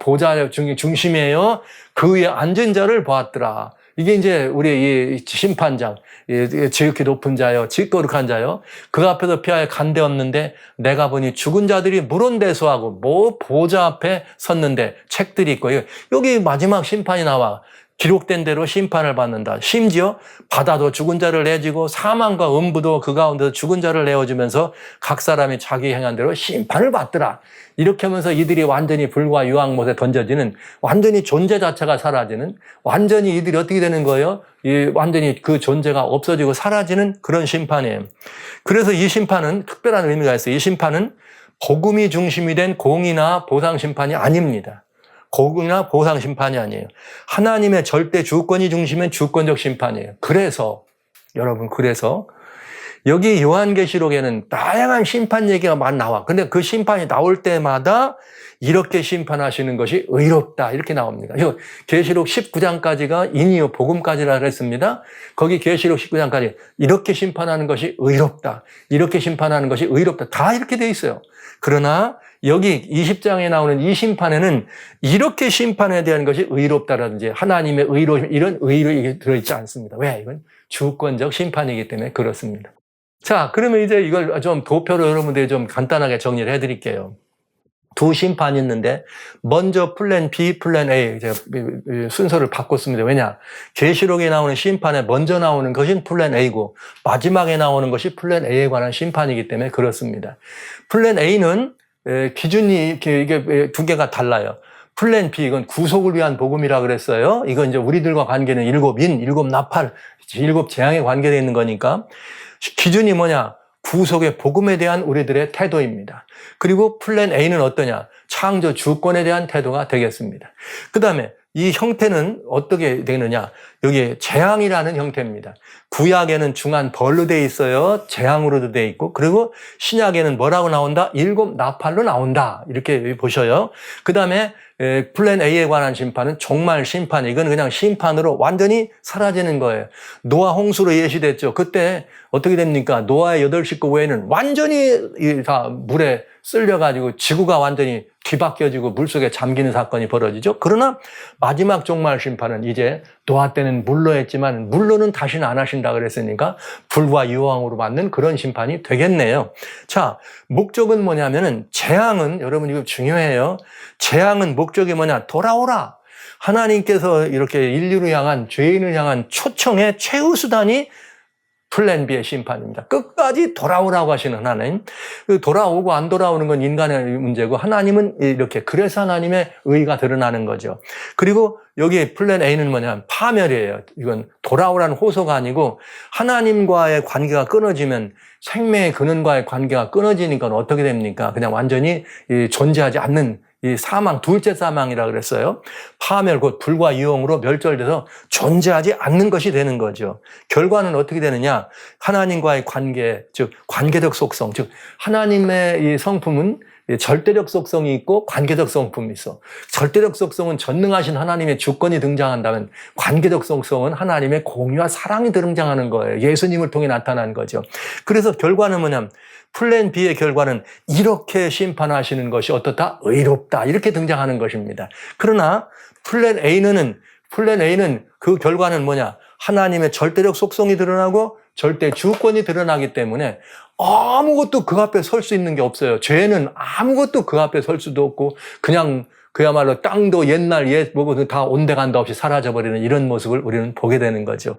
중심이에요. 그 위에 앉은 자를 보았더라. 이게 이제 우리 이 심판장, 지극히 높은 자요, 지거룩한 자요. 그 앞에서 피하여 간데 없는데 내가 보니 죽은 자들이 물온대소하고 뭐 보좌 앞에 섰는데 책들이 있고 여기 마지막 심판이 나와. 기록된 대로 심판을 받는다. 심지어 바다도 죽은 자를 내주고 사망과 음부도 그 가운데서 죽은 자를 내어주면서 각 사람이 자기 행한 대로 심판을 받더라. 이렇게 하면서 이들이 완전히 불과 유황못에 던져지는 완전히 존재 자체가 사라지는 완전히 이들이 어떻게 되는 거예요? 완전히 그 존재가 없어지고 사라지는 그런 심판이에요. 그래서 이 심판은 특별한 의미가 있어요. 이 심판은 복음이 중심이 된 공의나 보상 심판이 아닙니다. 공의나 보상 심판이 아니에요. 하나님의 절대 주권이 중심인 주권적 심판이에요. 그래서 여러분 여기 요한계시록에는 다양한 심판 얘기가 많이 나와. 근데 그 심판이 나올 때마다 이렇게 심판하시는 것이 의롭다 이렇게 나옵니다. 계시록 19장까지가 인이요 복음까지라 그랬습니다. 거기 계시록 19장까지 이렇게 심판하는 것이 의롭다. 이렇게 심판하는 것이 의롭다. 다 이렇게 돼 있어요. 그러나 여기 20장에 나오는 이 심판에는 이렇게 심판에 대한 것이 의롭다라든지 하나님의 의로움 이런 의로 들어있지 않습니다. 왜? 이건 주권적 심판이기 때문에 그렇습니다. 자, 그러면 이제 이걸 좀 도표로 여러분들이 좀 간단하게 정리를 해드릴게요. 두 심판이 있는데 먼저 플랜 B, 플랜 A 제가 순서를 바꿨습니다. 왜냐? 계시록에 나오는 심판에 먼저 나오는 것이 플랜 A고 마지막에 나오는 것이 플랜 A에 관한 심판이기 때문에 그렇습니다. 플랜 A는 기준이 이게 두 개가 달라요. 플랜 B 이건 구속을 위한 복음이라 그랬어요. 이건 이제 우리들과 관계는 일곱 인, 일곱 나팔, 일곱 재앙에 관계되어 있는 거니까 기준이 뭐냐? 구속의 복음에 대한 우리들의 태도입니다. 그리고 플랜 A는 어떠냐? 창조 주권에 대한 태도가 되겠습니다. 그 다음에 이 형태는 어떻게 되느냐? 여기 재앙이라는 형태입니다. 구약에는 중한 벌로 돼 있어요. 재앙으로도 돼 있고, 그리고 신약에는 뭐라고 나온다? 일곱 나팔로 나온다. 이렇게 보셔요. 그 다음에 플랜 A에 관한 심판은 종말 심판. 이건 그냥 심판으로 완전히 사라지는 거예요. 노아 홍수로 예시됐죠. 그때 어떻게 됩니까? 노아의 8 식구 외에는 완전히 다 물에 쓸려가지고 지구가 완전히 뒤바뀌어지고 물속에 잠기는 사건이 벌어지죠. 그러나 마지막 종말 심판은 이제 노아 때는 물로 했지만 물로는 다시는 안 하신다 그랬으니까 불과 유황으로 맞는 그런 심판이 되겠네요. 자, 목적은 뭐냐면은 재앙은 여러분 이거 중요해요. 재앙은 목적이 뭐냐? 돌아오라. 하나님께서 이렇게 인류를 향한 죄인을 향한 초청의 최후 수단이 플랜 B의 심판입니다. 끝까지 돌아오라고 하시는 하나님. 돌아오고 안 돌아오는 건 인간의 문제고 하나님은 이렇게 그래서 하나님의 의가 드러나는 거죠. 그리고 여기 플랜 A는 뭐냐면 파멸이에요. 이건 돌아오라는 호소가 아니고 하나님과의 관계가 끊어지면 생명의 근원과의 관계가 끊어지니까 어떻게 됩니까? 그냥 완전히 존재하지 않는 이 사망, 둘째 사망이라 그랬어요. 파멸, 곧 불과 유황으로 멸절돼서 존재하지 않는 것이 되는 거죠. 결과는 어떻게 되느냐? 하나님과의 관계, 즉 관계적 속성, 즉 하나님의 이 성품은 절대적 속성이 있고 관계적 성품이 있어. 절대적 속성은 전능하신 하나님의 주권이 등장한다면 관계적 속성은 하나님의 공유와 사랑이 등장하는 거예요. 예수님을 통해 나타난 거죠. 그래서 결과는 뭐냐면 플랜 B의 결과는 이렇게 심판하시는 것이 어떻다? 의롭다. 이렇게 등장하는 것입니다. 그러나 플랜 A는 그 결과는 뭐냐? 하나님의 절대적 속성이 드러나고 절대 주권이 드러나기 때문에 아무것도 그 앞에 설 수 있는 게 없어요. 죄는 아무것도 그 앞에 설 수도 없고 그냥 그야말로 땅도 옛날 뭐고 다 온데간데 없이 사라져버리는 이런 모습을 우리는 보게 되는 거죠.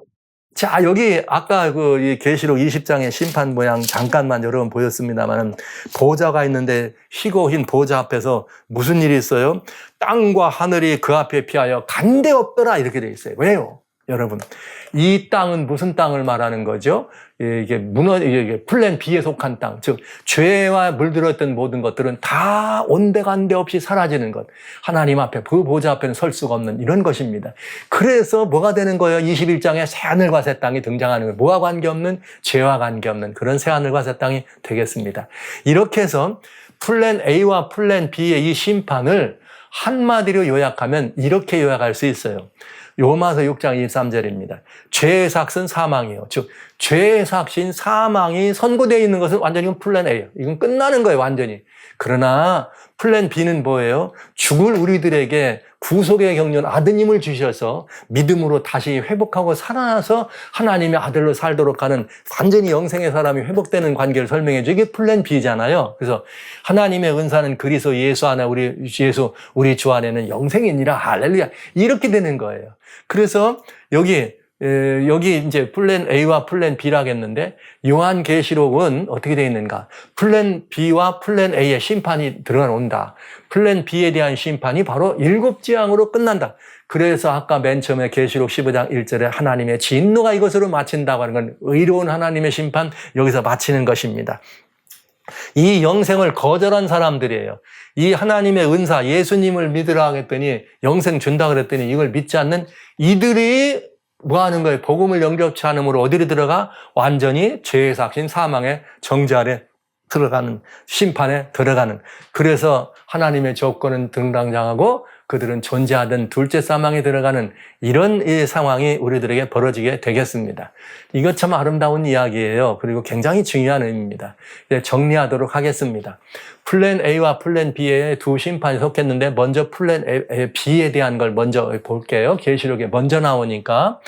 자, 여기 아까 이 계시록 20장의 심판 모양 잠깐만 여러분 보였습니다만은 보좌가 있는데 희고 흰 보좌 앞에서 무슨 일이 있어요? 땅과 하늘이 그 앞에 피하여 간데 없더라 이렇게 돼 있어요. 왜요? 여러분, 이 땅은 무슨 땅을 말하는 거죠? 이게 플랜 B에 속한 땅, 즉 죄와 물들었던 모든 것들은 다 온데간데 없이 사라지는 것. 하나님 앞에 그 보좌 앞에는 설 수가 없는 이런 것입니다. 그래서 뭐가 되는 거예요? 21장에 새하늘과 새 땅이 등장하는 거예요. 뭐와 관계없는, 죄와 관계없는 그런 새하늘과 새 땅이 되겠습니다. 이렇게 해서 플랜 A와 플랜 B의 이 심판을 한마디로 요약하면 이렇게 요약할 수 있어요. 로마서 6장 23절입니다. 죄의 삭은 사망이에요. 즉 죄의 삭신 사망이 선고되어 있는 것은 완전히 플랜 A예요. 이건 끝나는 거예요, 완전히. 그러나 플랜 B는 뭐예요? 죽을 우리들에게 구속의 경륜 아드님을 주셔서 믿음으로 다시 회복하고 살아나서 하나님의 아들로 살도록 하는 완전히 영생의 사람이 회복되는 관계를 설명해 줘. 이게 플랜 B잖아요. 그래서 하나님의 은사는 그리스도 예수 안에 우리 주 안에는 영생이니라. 할렐루야. 이렇게 되는 거예요. 그래서 여기 이제 플랜 A와 플랜 B라겠는데 요한계시록은 어떻게 되어 있는가? 플랜 B와 플랜 A의 심판이 들어온다. 플랜 B에 대한 심판이 바로 7재앙으로 끝난다. 그래서 아까 맨 처음에 계시록 15장 1절에 하나님의 진노가 이것으로 마친다고 하는 건 의로운 하나님의 심판 여기서 마치는 것입니다. 이 영생을 거절한 사람들이에요. 이 하나님의 은사 예수님을 믿으라 하겠더니 영생 준다 그랬더니 이걸 믿지 않는 이들이 뭐 하는 거예요? 복음을 영접치 않음으로 어디로 들어가? 완전히 죄의 삭신 사망의 정죄 아래 들어가는, 심판에 들어가는. 그래서 하나님의 조건은 등당장하고 그들은 존재하던 둘째 사망에 들어가는 이런 상황이 우리들에게 벌어지게 되겠습니다. 이것 참 아름다운 이야기예요. 그리고 굉장히 중요한 의미입니다. 이제 정리하도록 하겠습니다. 플랜 A와 플랜 B의 두 심판이 속했는데 먼저 플랜 B에 대한 걸 먼저 볼게요. 계시록에 먼저 나오니까.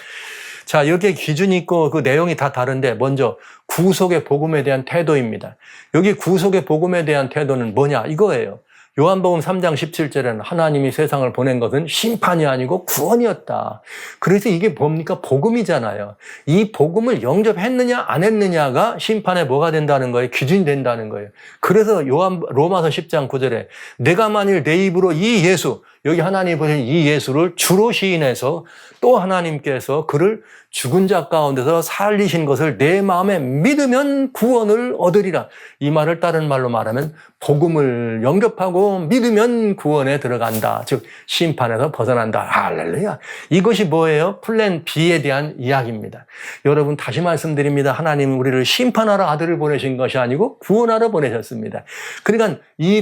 자, 여기에 기준이 있고 그 내용이 다 다른데 먼저 구속의 복음에 대한 태도입니다. 여기 구속의 복음에 대한 태도는 뭐냐? 이거예요. 요한복음 3장 17절에는 하나님이 세상을 보낸 것은 심판이 아니고 구원이었다. 그래서 이게 뭡니까? 복음이잖아요. 이 복음을 영접했느냐 안 했느냐가 심판에 뭐가 된다는 거예요? 기준이 된다는 거예요. 그래서 로마서 10장 9절에 내가 만일 내 입으로 이 예수, 여기 하나님이 보신 이 예수를 주로 시인해서 또 하나님께서 그를 죽은 자 가운데서 살리신 것을 내 마음에 믿으면 구원을 얻으리라. 이 말을 다른 말로 말하면 복음을 영접하고 믿으면 구원에 들어간다. 즉 심판에서 벗어난다. 할렐루야. 이것이 뭐예요? 플랜 B에 대한 이야기입니다. 여러분 다시 말씀드립니다. 하나님은 우리를 심판하러 아들을 보내신 것이 아니고 구원하러 보내셨습니다. 그러니까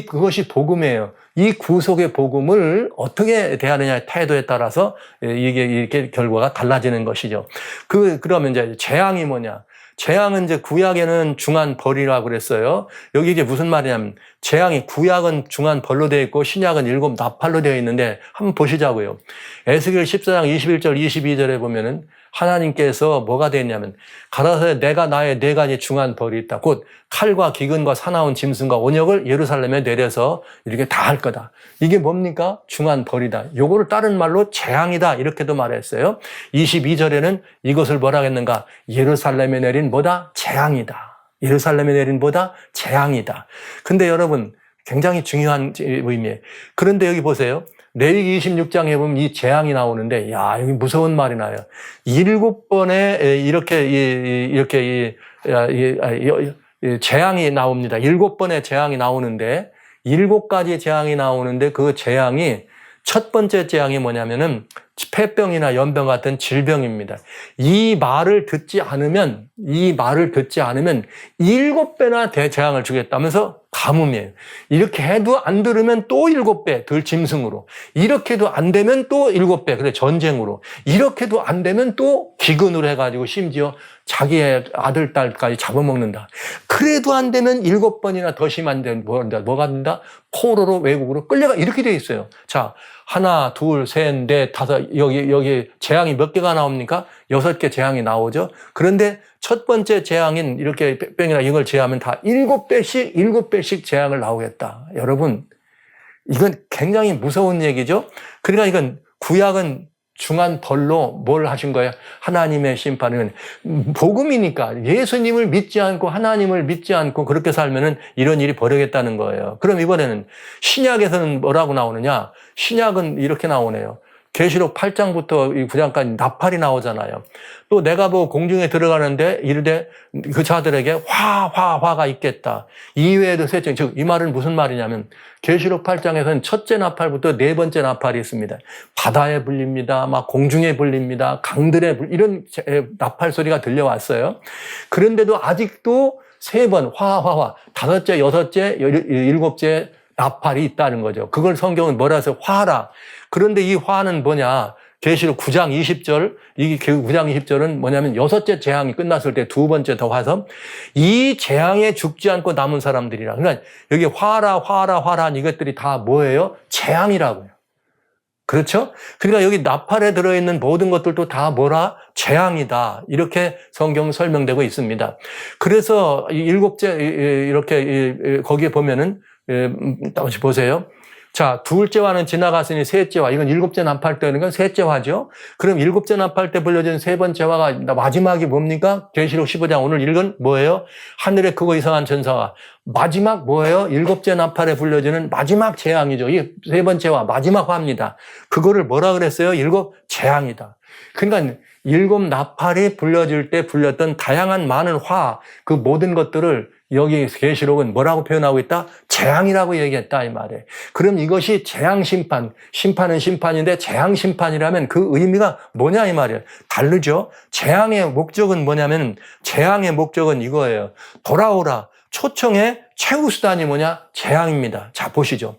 그것이 복음이에요. 이 구속의 복음을 어떻게 대하느냐의 태도에 따라서 이게 이렇게 결과가 달라지는 것이죠. 그러면 이제 재앙이 뭐냐? 재앙은 이제 구약에는 중한 벌이라고 그랬어요. 여기 이제 무슨 말이냐면 재앙이 구약은 중한 벌로 되어 있고 신약은 7 나팔로 되어 있는데 한번 보시자고요. 에스겔 14장 21절 22절에 보면은 하나님께서 뭐가 되었냐면 가라사대 내가 나의 4가지 중한 벌이 있다. 곧 칼과 기근과 사나운 짐승과 온역을 예루살렘에 내려서 이렇게 다 할 거다. 이게 뭡니까? 중한 벌이다. 요거를 다른 말로 재앙이다. 이렇게도 말했어요. 22절에는 이것을 뭐라 했는가? 예루살렘에 내린 뭐다? 재앙이다. 예루살렘에 내린 뭐다? 재앙이다. 근데 여러분 굉장히 중요한 의미예요. 그런데 여기 보세요. 레위기 26장에 보면 이 재앙이 나오는데, 야, 여기 무서운 말이 나요. 7번에 이렇게 재앙이 나옵니다. 7번의 재앙이 나오는데, 7가지 재앙이 나오는데, 그 재앙이, 첫 번째 재앙이 뭐냐면은, 폐병이나 연병 같은 질병입니다. 이 말을 듣지 않으면 7배나 대재앙을 주겠다면서 가뭄이에요. 이렇게 해도 안 들으면 또 7배 덜 짐승으로. 이렇게도 안 되면 또 7배, 그래, 전쟁으로. 이렇게도 안 되면 또 기근으로 해가지고 심지어 자기의 아들, 딸까지 잡아먹는다. 그래도 안 되면 7번이나 더 심한데 뭐가 된다? 포로로 외국으로 끌려가. 이렇게 돼 있어요. 자, 하나, 둘, 셋, 넷, 다섯, 여기 재앙이 몇 개가 나옵니까? 6개 재앙이 나오죠. 그런데 첫 번째 재앙인 이렇게 병이나 이걸 제하면 다 7배씩 재앙을 나오겠다. 여러분, 이건 굉장히 무서운 얘기죠. 그러니까 이건 구약은 중한 벌로 뭘 하신 거예요? 하나님의 심판은 복음이니까 예수님을 믿지 않고 하나님을 믿지 않고 그렇게 살면은 이런 일이 벌어지겠다는 거예요. 그럼 이번에는 신약에서는 뭐라고 나오느냐? 신약은 이렇게 나오네요. 계시록 8장부터 9장까지 나팔이 나오잖아요. 또 내가 보고 공중에 들어가는데 이르되 그 자들에게 화가 있겠다. 이외에도 셋째, 즉 이 말은 무슨 말이냐면 계시록 8장에서는 첫째 나팔부터 4번째 나팔이 있습니다. 바다에 불립니다. 막 공중에 불립니다. 강들에 이런 나팔 소리가 들려왔어요. 그런데도 아직도 3번 화, 5째, 6째, 7째 나팔이 있다는 거죠. 그걸 성경은 뭐라 해서 화라. 그런데 이 화는 뭐냐? 계시록 9장 20절, 이게 9장 20절은 뭐냐면 6째 재앙이 끝났을 때 2번째 더 와서 이 재앙에 죽지 않고 남은 사람들이라. 그러니까 여기 화라 이것들이 다 뭐예요? 재앙이라고요. 그렇죠? 그러니까 여기 나팔에 들어있는 모든 것들도 다 뭐라? 재앙이다. 이렇게 성경 설명되고 있습니다. 그래서 7째 이렇게 거기에 보면은 다시 보세요. 자, 2째화는 지나갔으니 3째화. 이건 7째 나팔 때는 건 3째화죠. 그럼 7째 나팔 때 불려진 3번째 화가 마지막이 뭡니까? 계시록 15장 오늘 읽은 뭐예요? 하늘의 크고 이상한 전사가. 마지막 뭐예요? 7째 나팔에 불려지는 마지막 재앙이죠. 이 3번째 화, 마지막 화입니다. 그거를 뭐라 그랬어요? 7 재앙이다. 그러니까 7 나팔이 불려질 때 불렸던 다양한 많은 화, 그 모든 것들을 여기 계시록은 뭐라고 표현하고 있다? 재앙이라고 얘기했다 이 말이에요. 그럼 이것이 재앙 심판, 심판은 심판인데 재앙 심판이라면 그 의미가 뭐냐 이 말이에요. 다르죠? 재앙의 목적은 뭐냐면 재앙의 목적은 이거예요. 돌아오라. 초청의 최후 수단이 뭐냐? 재앙입니다. 자, 보시죠.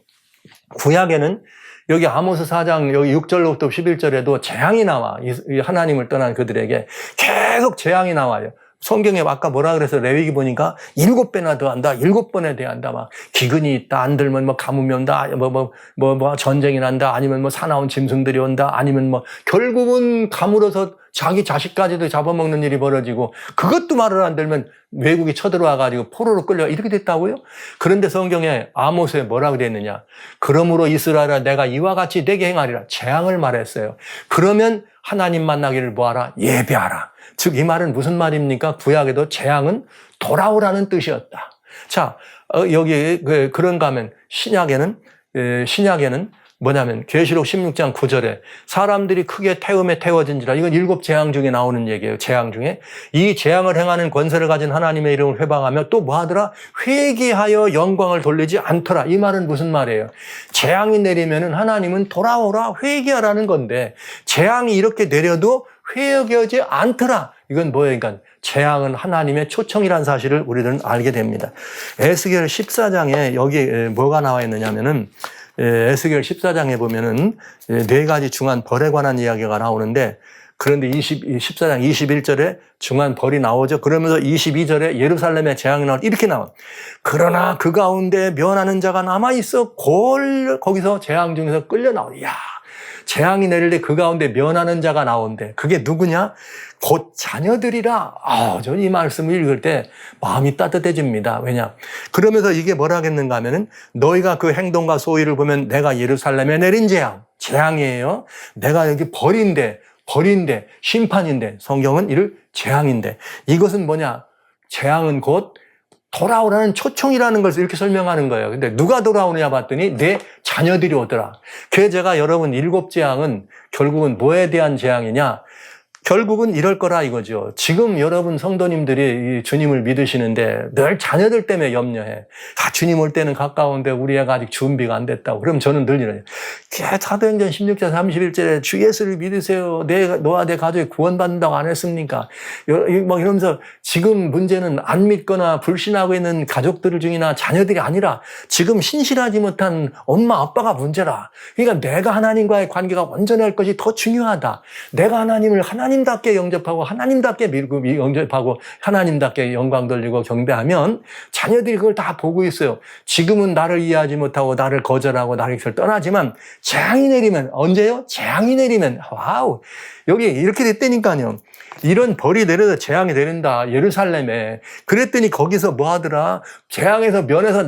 구약에는 여기 아모스 4장 여기 6절로부터 11절에도 재앙이 나와. 이 하나님을 떠난 그들에게 계속 재앙이 나와요. 성경에 아까 뭐라 그래서 레위기 보니까 7배나 더 한다, 7번에 대한다, 막 기근이 있다, 안 들면 뭐 가뭄이 온다, 뭐 전쟁이 난다, 아니면 뭐 사나운 짐승들이 온다, 아니면 뭐 결국은 가물어서 자기 자식까지도 잡아먹는 일이 벌어지고 그것도 말을 안 들면 외국이 쳐들어와가지고 포로로 끌려 이렇게 됐다고요? 그런데 성경에 아모스에 뭐라고 되어 그러므로 이스라엘아 내가 이와 같이 내게 행하리라 재앙을 말했어요. 그러면 하나님 만나기를 뭐하라? 예배하라. 즉 이 말은 무슨 말입니까? 구약에도 재앙은 돌아오라는 뜻이었다. 자, 여기 그런가 하면 신약에는 뭐냐면 계시록 16장 9절에 사람들이 크게 태움에 태워진지라. 이건 7 재앙 중에 나오는 얘기예요. 재앙 중에 이 재앙을 행하는 권세를 가진 하나님의 이름을 회방하며 또 뭐하더라? 회개하여 영광을 돌리지 않더라. 이 말은 무슨 말이에요? 재앙이 내리면은 하나님은 돌아오라 회개하라는 건데 재앙이 이렇게 내려도 회개하지 않더라. 이건 뭐예요? 그러니까 재앙은 하나님의 초청이라는 사실을 우리들은 알게 됩니다. 에스겔 14장에 여기 뭐가 나와 있느냐면은 에스겔 14장에 보면은 4가지 중한 벌에 관한 이야기가 나오는데 그런데 14장 21절에 중한 벌이 나오죠. 그러면서 22절에 예루살렘의 재앙이 나오죠. 이렇게 나와. 그러나 그 가운데 면하는 자가 남아있어 거기서 재앙 중에서 끌려 나오니. 야, 재앙이 내릴 때 그 가운데 면하는 자가 나온대. 그게 누구냐? 곧 자녀들이라. 저는 이 말씀을 읽을 때 마음이 따뜻해집니다. 왜냐? 그러면서 이게 뭐라겠는가 하면은 너희가 그 행동과 소위를 보면 내가 예루살렘에 내린 재앙이에요. 내가 여기 벌인데, 심판인데, 성경은 이를 재앙인데. 이것은 뭐냐? 재앙은 곧 돌아오라는 초청이라는 것을 이렇게 설명하는 거예요. 근데 누가 돌아오느냐 봤더니 내 자녀들이 오더라. 그래서 제가 여러분 7 재앙은 결국은 뭐에 대한 재앙이냐? 결국은 이럴 거라 이거죠. 지금 여러분 성도님들이 주님을 믿으시는데 늘 자녀들 때문에 염려해. 주님 올 때는 가까운데 우리 애가 아직 준비가 안 됐다고. 그럼 저는 늘 이래요. 사도행전 16장 31절에 주 예수를 믿으세요. 너와 내 가족이 구원받는다고 안 했습니까? 막 이러면서 지금 문제는 안 믿거나 불신하고 있는 가족들 중이나 자녀들이 아니라 지금 신실하지 못한 엄마 아빠가 문제라. 그러니까 내가 하나님과의 관계가 온전할 것이 더 중요하다. 내가 하나님을 하나님답게 영접하고 하나님답게 믿고 영접하고 하나님답게 영광 돌리고 경배하면 자녀들이 그걸 다 보고 있어요. 지금은 나를 이해하지 못하고 나를 거절하고 나를 떠나지만 재앙이 내리면 언제요? 재앙이 내리면 와우 여기 이렇게 됐다니까요. 이런 벌이 내려서 재앙이 내린다 예루살렘에. 그랬더니 거기서 뭐 하더라? 재앙에서 면에서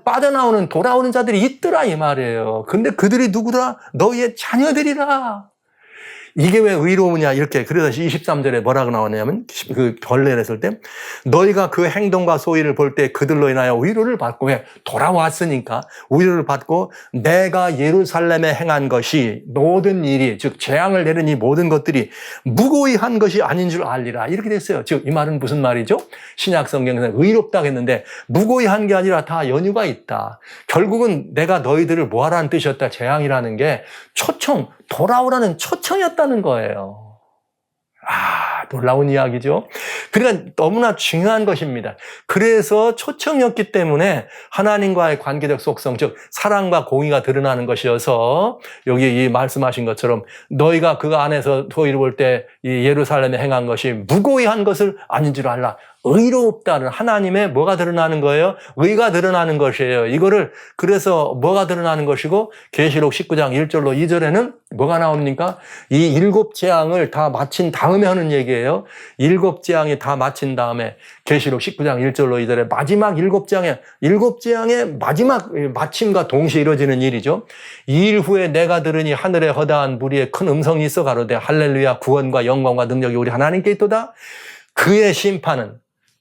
빠져나오는 돌아오는 자들이 있더라 이 말이에요. 근데 그들이 누구더라? 너희의 자녀들이라. 이게 왜 의로우냐 이렇게. 그래서 23절에 뭐라고 나오냐면 그 벌레를 했을 때 너희가 그 행동과 소위를 볼 때 그들로 인하여 위로를 받고 왜 돌아왔으니까 위로를 받고 내가 예루살렘에 행한 것이 모든 일이 즉 재앙을 내린 이 모든 것들이 무고히 한 것이 아닌 줄 알리라 이렇게 됐어요. 즉 이 말은 무슨 말이죠? 신약 성경에서 의롭다고 했는데 무고히 한 게 아니라 다 연유가 있다. 결국은 내가 너희들을 뭐하라는 뜻이었다. 재앙이라는 게 초청 돌아오라는 초청이었다는 거예요. 놀라운 이야기죠. 그러니까 너무나 중요한 것입니다. 그래서 초청이었기 때문에 하나님과의 관계적 속성, 즉 사랑과 공의가 드러나는 것이어서 여기 이 말씀하신 것처럼 너희가 그 안에서 소위를 볼 때 이 예루살렘에 행한 것이 무고히 한 것을 아닌 줄 알라. 의롭다는 하나님의 뭐가 드러나는 거예요? 의가 드러나는 것이에요. 이거를 그래서 뭐가 드러나는 것이고 계시록 19장 1절로 2절에는 뭐가 나옵니까? 이 7 재앙을 다 마친 다음에 하는 얘기예요. 7 재앙이 다 마친 다음에 계시록 19장 1절로 2절에 마지막 7 재앙의 마지막 마침과 동시에 이루어지는 일이죠. 이 일 후에 내가 들으니 하늘에 허다한 무리에 큰 음성이 있어 가로되 할렐루야 구원과 영광과 능력이 우리 하나님께 있도다. 그의 심판은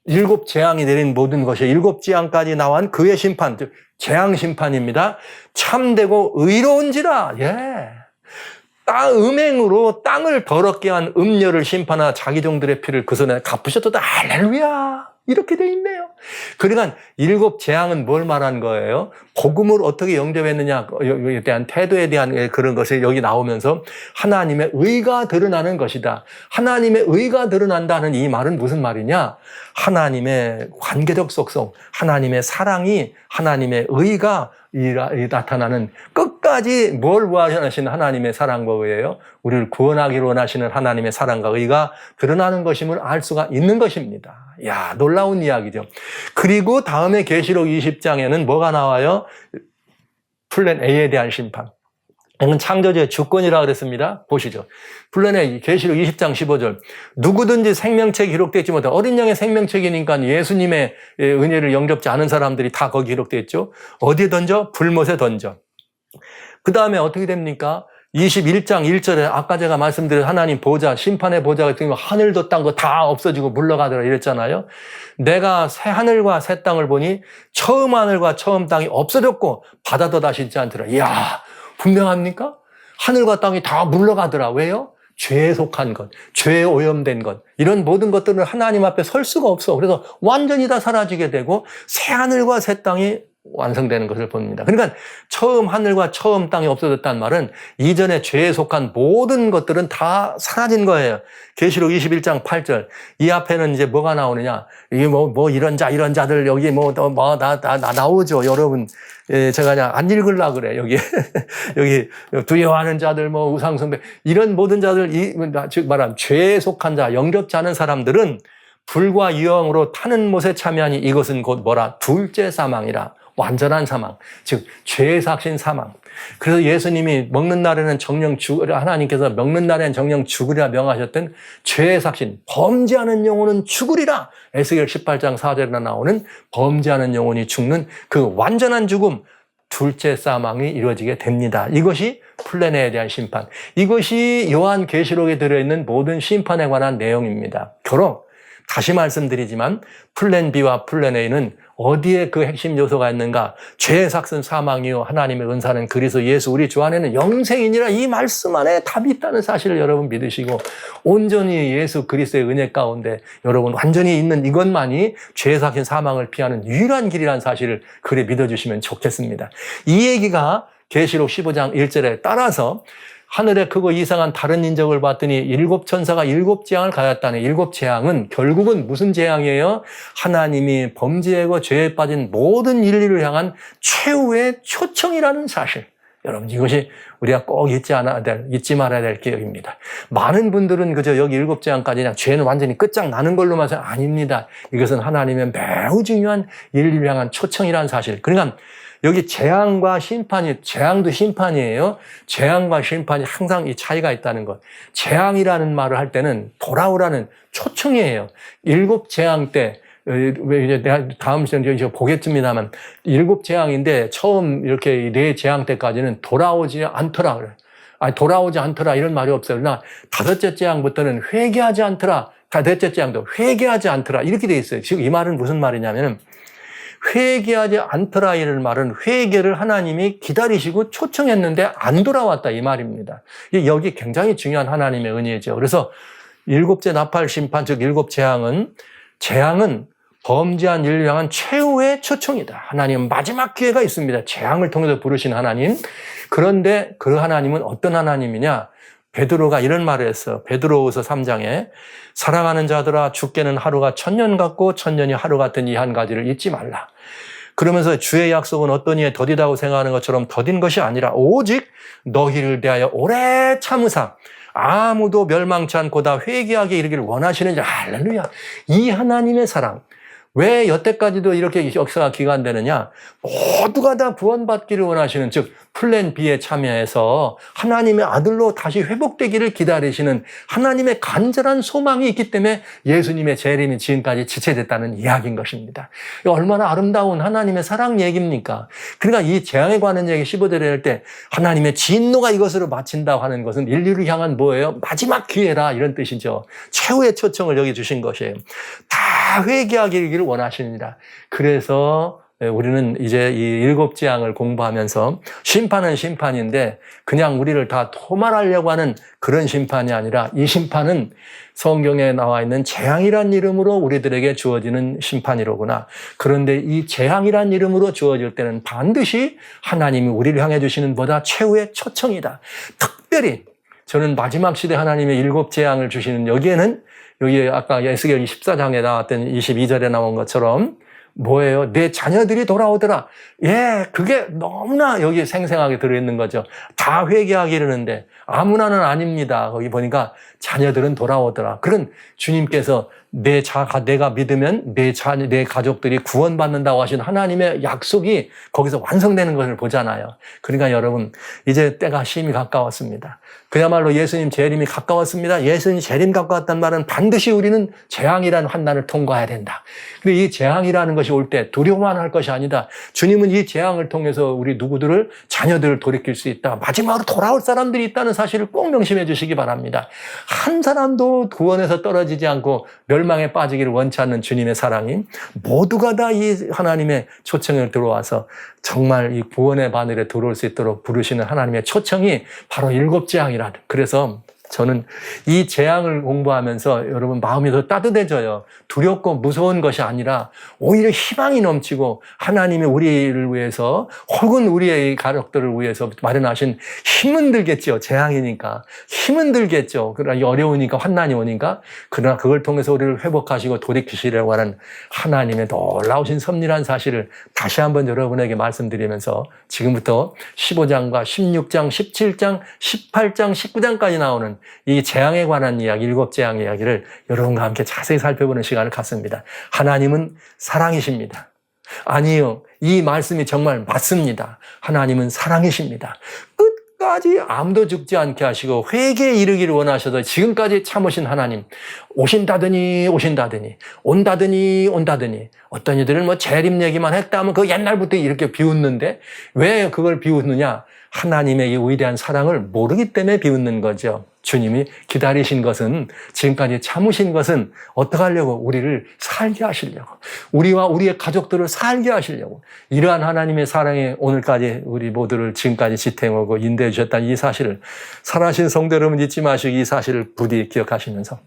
7 재앙이 내린 모든 것이 7 재앙까지 나온 그의 심판, 즉 재앙 심판입니다. 참되고 의로운지라. 음행으로 땅을 더럽게 한 음녀를 심판하여 자기 종들의 피를 그 손에 갚으셨도다. 할렐루야. 이렇게 돼 있네요. 그러니까 7 재앙은 뭘 말하는 거예요? 복음을 어떻게 영접했느냐에 대한 태도에 대한 그런 것이 여기 나오면서 하나님의 의가 드러나는 것이다. 하나님의 의가 드러난다는 이 말은 무슨 말이냐? 하나님의 관계적 속성, 하나님의 사랑이, 하나님의 의가 나타나는 끝까지 뭘 원하시는 하나님의 사랑과 의예요? 우리를 구원하기로 원하시는 하나님의 사랑과 의가 드러나는 것임을 알 수가 있는 것입니다. 야, 놀라운 이야기죠. 그리고 다음에 계시록 20장에는 뭐가 나와요? 플랜 A에 대한 심판. 이건 창조주의 주권이라고 그랬습니다. 보시죠. 플랜의 계시록 20장 15절. 누구든지 생명책에 기록되지 못한 어린 양의 생명책이니까 예수님의 은혜를 영접지 않은 사람들이 다 거기 기록되어 있죠. 어디에 던져? 불못에 던져. 그 다음에 어떻게 됩니까? 21장 1절에 아까 제가 말씀드린 하나님 보좌, 심판의 보좌가 있으면 하늘도 땅도 다 없어지고 물러가더라 이랬잖아요. 내가 새 하늘과 새 땅을 보니 처음 하늘과 처음 땅이 없어졌고 바다도 다시 있지 않더라. 이야, 분명합니까? 하늘과 땅이 다 물러가더라. 왜요? 죄에 속한 것, 죄에 오염된 것, 이런 모든 것들은 하나님 앞에 설 수가 없어. 그래서 완전히 다 사라지게 되고 새 하늘과 새 땅이 완성되는 것을 봅니다. 그러니까 처음 하늘과 처음 땅이 없어졌다는 말은 이전에 죄에 속한 모든 것들은 다 사라진 거예요. 계시록 21장 8절. 이 앞에는 이제 뭐가 나오느냐? 이게 이런 자들 여기 나오죠. 여러분. 예, 제가 그냥 안 읽으려고 그래. 여기 두려워하는 자들, 우상숭배, 이런 모든 자들, 즉 말하면 죄에 속한 자, 영접지 않은 사람들은 불과 유황으로 타는 못에 참여하니 이것은 곧 뭐라? 둘째 사망이라. 완전한 사망, 즉 죄의 삭신 사망. 그래서 예수님이 먹는 날에는 정령 죽으리라, 하나님께서 먹는 날에는 정령 죽으리라 명하셨던 죄의 삭신, 범죄하는 영혼은 죽으리라. 에스겔 18장 4절에 나오는 범죄하는 영혼이 죽는 그 완전한 죽음, 둘째 사망이 이루어지게 됩니다. 이것이 플랜에 대한 심판. 이것이 요한계시록에 들어있는 모든 심판에 관한 내용입니다. 결국 다시 말씀드리지만 플랜 B와 플랜 A는 어디에 그 핵심 요소가 있는가? 죄의 삭슨 사망이요 하나님의 은사는 그리스도 예수 우리 주 안에는 영생이니라. 이 말씀 안에 답이 있다는 사실을 여러분 믿으시고 온전히 예수 그리스도의 은혜 가운데 여러분 완전히 있는 이것만이 죄의 삭신 사망을 피하는 유일한 길이라는 사실을 그래 믿어주시면 좋겠습니다. 이 얘기가 계시록 15장 1절에 따라서 하늘에 크고 이상한 다른 인적을 봤더니 일곱 천사가 일곱 재앙을 가졌다네. 일곱 재앙은 결국은 무슨 재앙이에요? 하나님이 범죄하고 죄에 빠진 모든 인류를 향한 최후의 초청이라는 사실. 여러분, 이것이 우리가 꼭 잊지 말아야 될 기억입니다. 많은 분들은 그저 여기 일곱 재앙까지 그냥 죄는 완전히 끝장나는 걸로만 생각, 아닙니다. 이것은 하나님의 매우 중요한 인류를 향한 초청이라는 사실. 그러니까 여기 재앙과 심판이, 재앙도 심판이에요. 재앙과 심판이 항상 이 차이가 있다는 것. 재앙이라는 말을 할 때는 돌아오라는 초청이에요. 일곱 재앙 때, 이제 내가 다음 시간에 이제 보겠습니다만, 일곱 재앙인데 처음 이렇게 네 재앙 때까지는 돌아오지 않더라 그래. 아니, 돌아오지 않더라 이런 말이 없어요. 그러나 다섯째 재앙부터는 회개하지 않더라. 넷째 재앙도 회개하지 않더라. 이렇게 돼 있어요. 지금 이 말은 무슨 말이냐면은 회개하지 않더라 이런 말은 회개를 하나님이 기다리시고 초청했는데 안 돌아왔다 이 말입니다. 여기 굉장히 중요한 하나님의 은혜죠. 그래서 일곱째 나팔 심판, 즉 일곱 재앙은 범죄한 인류를 향한 최후의 초청이다. 하나님은 마지막 기회가 있습니다. 재앙을 통해서 부르신 하나님. 그런데 그 하나님은 어떤 하나님이냐? 베드로가 이런 말을 했어. 베드로후서 3장에 사랑하는 자들아 죽게는 하루가 천년 같고 천년이 하루 같은 이 한 가지를 잊지 말라. 그러면서 주의 약속은 어떤 이에 더디다고 생각하는 것처럼 더딘 것이 아니라 오직 너희를 대하여 오래 참으사 아무도 멸망치 않고 다 회개하게 이르기를 원하시는 자. 할렐루야. 이 하나님의 사랑. 왜 여태까지도 이렇게 역사가 기간되느냐? 모두가 다 구원받기를 원하시는, 즉 플랜 B에 참여해서 하나님의 아들로 다시 회복되기를 기다리시는 하나님의 간절한 소망이 있기 때문에 예수님의 재림이 지금까지 지체됐다는 이야기인 것입니다. 얼마나 아름다운 하나님의 사랑 얘기입니까? 그러니까 이 재앙에 관한 얘기 15절에 할 때 하나님의 진노가 이것으로 마친다고 하는 것은 인류를 향한 뭐예요? 마지막 기회라 이런 뜻이죠. 최후의 초청을 여기 주신 것이에요. 다 회개하기를 원하시느니라. 그래서 우리는 이제 이 일곱 재앙을 공부하면서 심판은 심판인데 그냥 우리를 다 토말하려고 하는 그런 심판이 아니라 이 심판은 성경에 나와 있는 재앙이란 이름으로 우리들에게 주어지는 심판이로구나. 그런데 이 재앙이란 이름으로 주어질 때는 반드시 하나님이 우리를 향해 주시는 보다 최후의 초청이다. 특별히 저는 마지막 시대 하나님의 일곱 재앙을 주시는 여기에는 여기 아까 에스겔 24장에 나왔던 22절에 나온 것처럼 뭐예요? 내 자녀들이 돌아오더라. 예, 그게 너무나 여기에 생생하게 들어있는 거죠. 다 회개하기 이르는데 아무나는 아닙니다. 거기 보니까 자녀들은 돌아오더라. 그런 주님께서 내가 믿으면 내 가족들이 구원받는다고 하신 하나님의 약속이 거기서 완성되는 것을 보잖아요. 그러니까 여러분, 이제 때가 심히 가까웠습니다. 그야말로 예수님 재림이 가까웠습니다. 예수님 재림 가까웠단 말은 반드시 우리는 재앙이라는 환난을 통과해야 된다. 근데 이 재앙이라는 것이 올 때 두려워만 할 것이 아니다. 주님은 이 재앙을 통해서 우리 누구들을, 자녀들을 돌이킬 수 있다. 마지막으로 돌아올 사람들이 있다는 사실을 꼭 명심해 주시기 바랍니다. 한 사람도 구원에서 떨어지지 않고 멸망에 빠지기를 원치 않는 주님의 사랑이 모두가 다 이 하나님의 초청에 들어와서 정말 이 구원의 바늘에 들어올 수 있도록 부르시는 하나님의 초청이 바로 7 재앙이라. 그래서 저는 이 재앙을 공부하면서 여러분 마음이 더 따뜻해져요. 두렵고 무서운 것이 아니라 오히려 희망이 넘치고 하나님이 우리를 위해서 혹은 우리의 가족들을 위해서 마련하신 힘은 들겠죠. 재앙이니까 힘은 들겠죠. 그러나 어려우니까 환난이 오니까 그러나 그걸 통해서 우리를 회복하시고 돌이키시려고 하는 하나님의 놀라우신 섭리란 사실을 다시 한번 여러분에게 말씀드리면서 지금부터 15장과 16장, 17장, 18장, 19장까지 나오는 이 재앙에 관한 이야기, 7 재앙 이야기를 여러분과 함께 자세히 살펴보는 시간을 갖습니다. 하나님은 사랑이십니다. 아니요, 이 말씀이 정말 맞습니다. 하나님은 사랑이십니다. 끝까지 아무도 죽지 않게 하시고 회개에 이르기를 원하셔서 지금까지 참으신 하나님, 오신다더니 온다더니 어떤 이들은 재림 얘기만 했다 하면 그 옛날부터 이렇게 비웃는데 왜 그걸 비웃느냐? 하나님의 이 위대한 사랑을 모르기 때문에 비웃는 거죠. 주님이 기다리신 것은, 지금까지 참으신 것은 어떻게 하려고? 우리를 살게 하시려고. 우리와 우리의 가족들을 살게 하시려고. 이러한 하나님의 사랑에 오늘까지 우리 모두를 지금까지 지탱하고 인도해 주셨다는 이 사실을 살아신 성도 여러분 잊지 마시고 이 사실을 부디 기억하시면서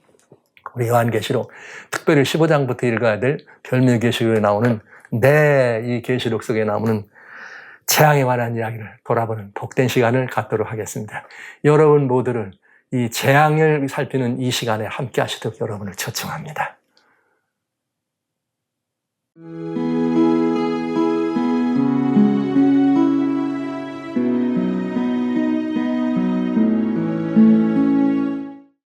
우리 요한계시록, 특별히 15장부터 읽어야 될 별미계시록에 나오는 이 계시록 속에 나오는 재앙에 관한 이야기를 돌아보는 복된 시간을 갖도록 하겠습니다. 여러분 모두를 이 재앙을 살피는 이 시간에 함께 하시도록 여러분을 초청합니다.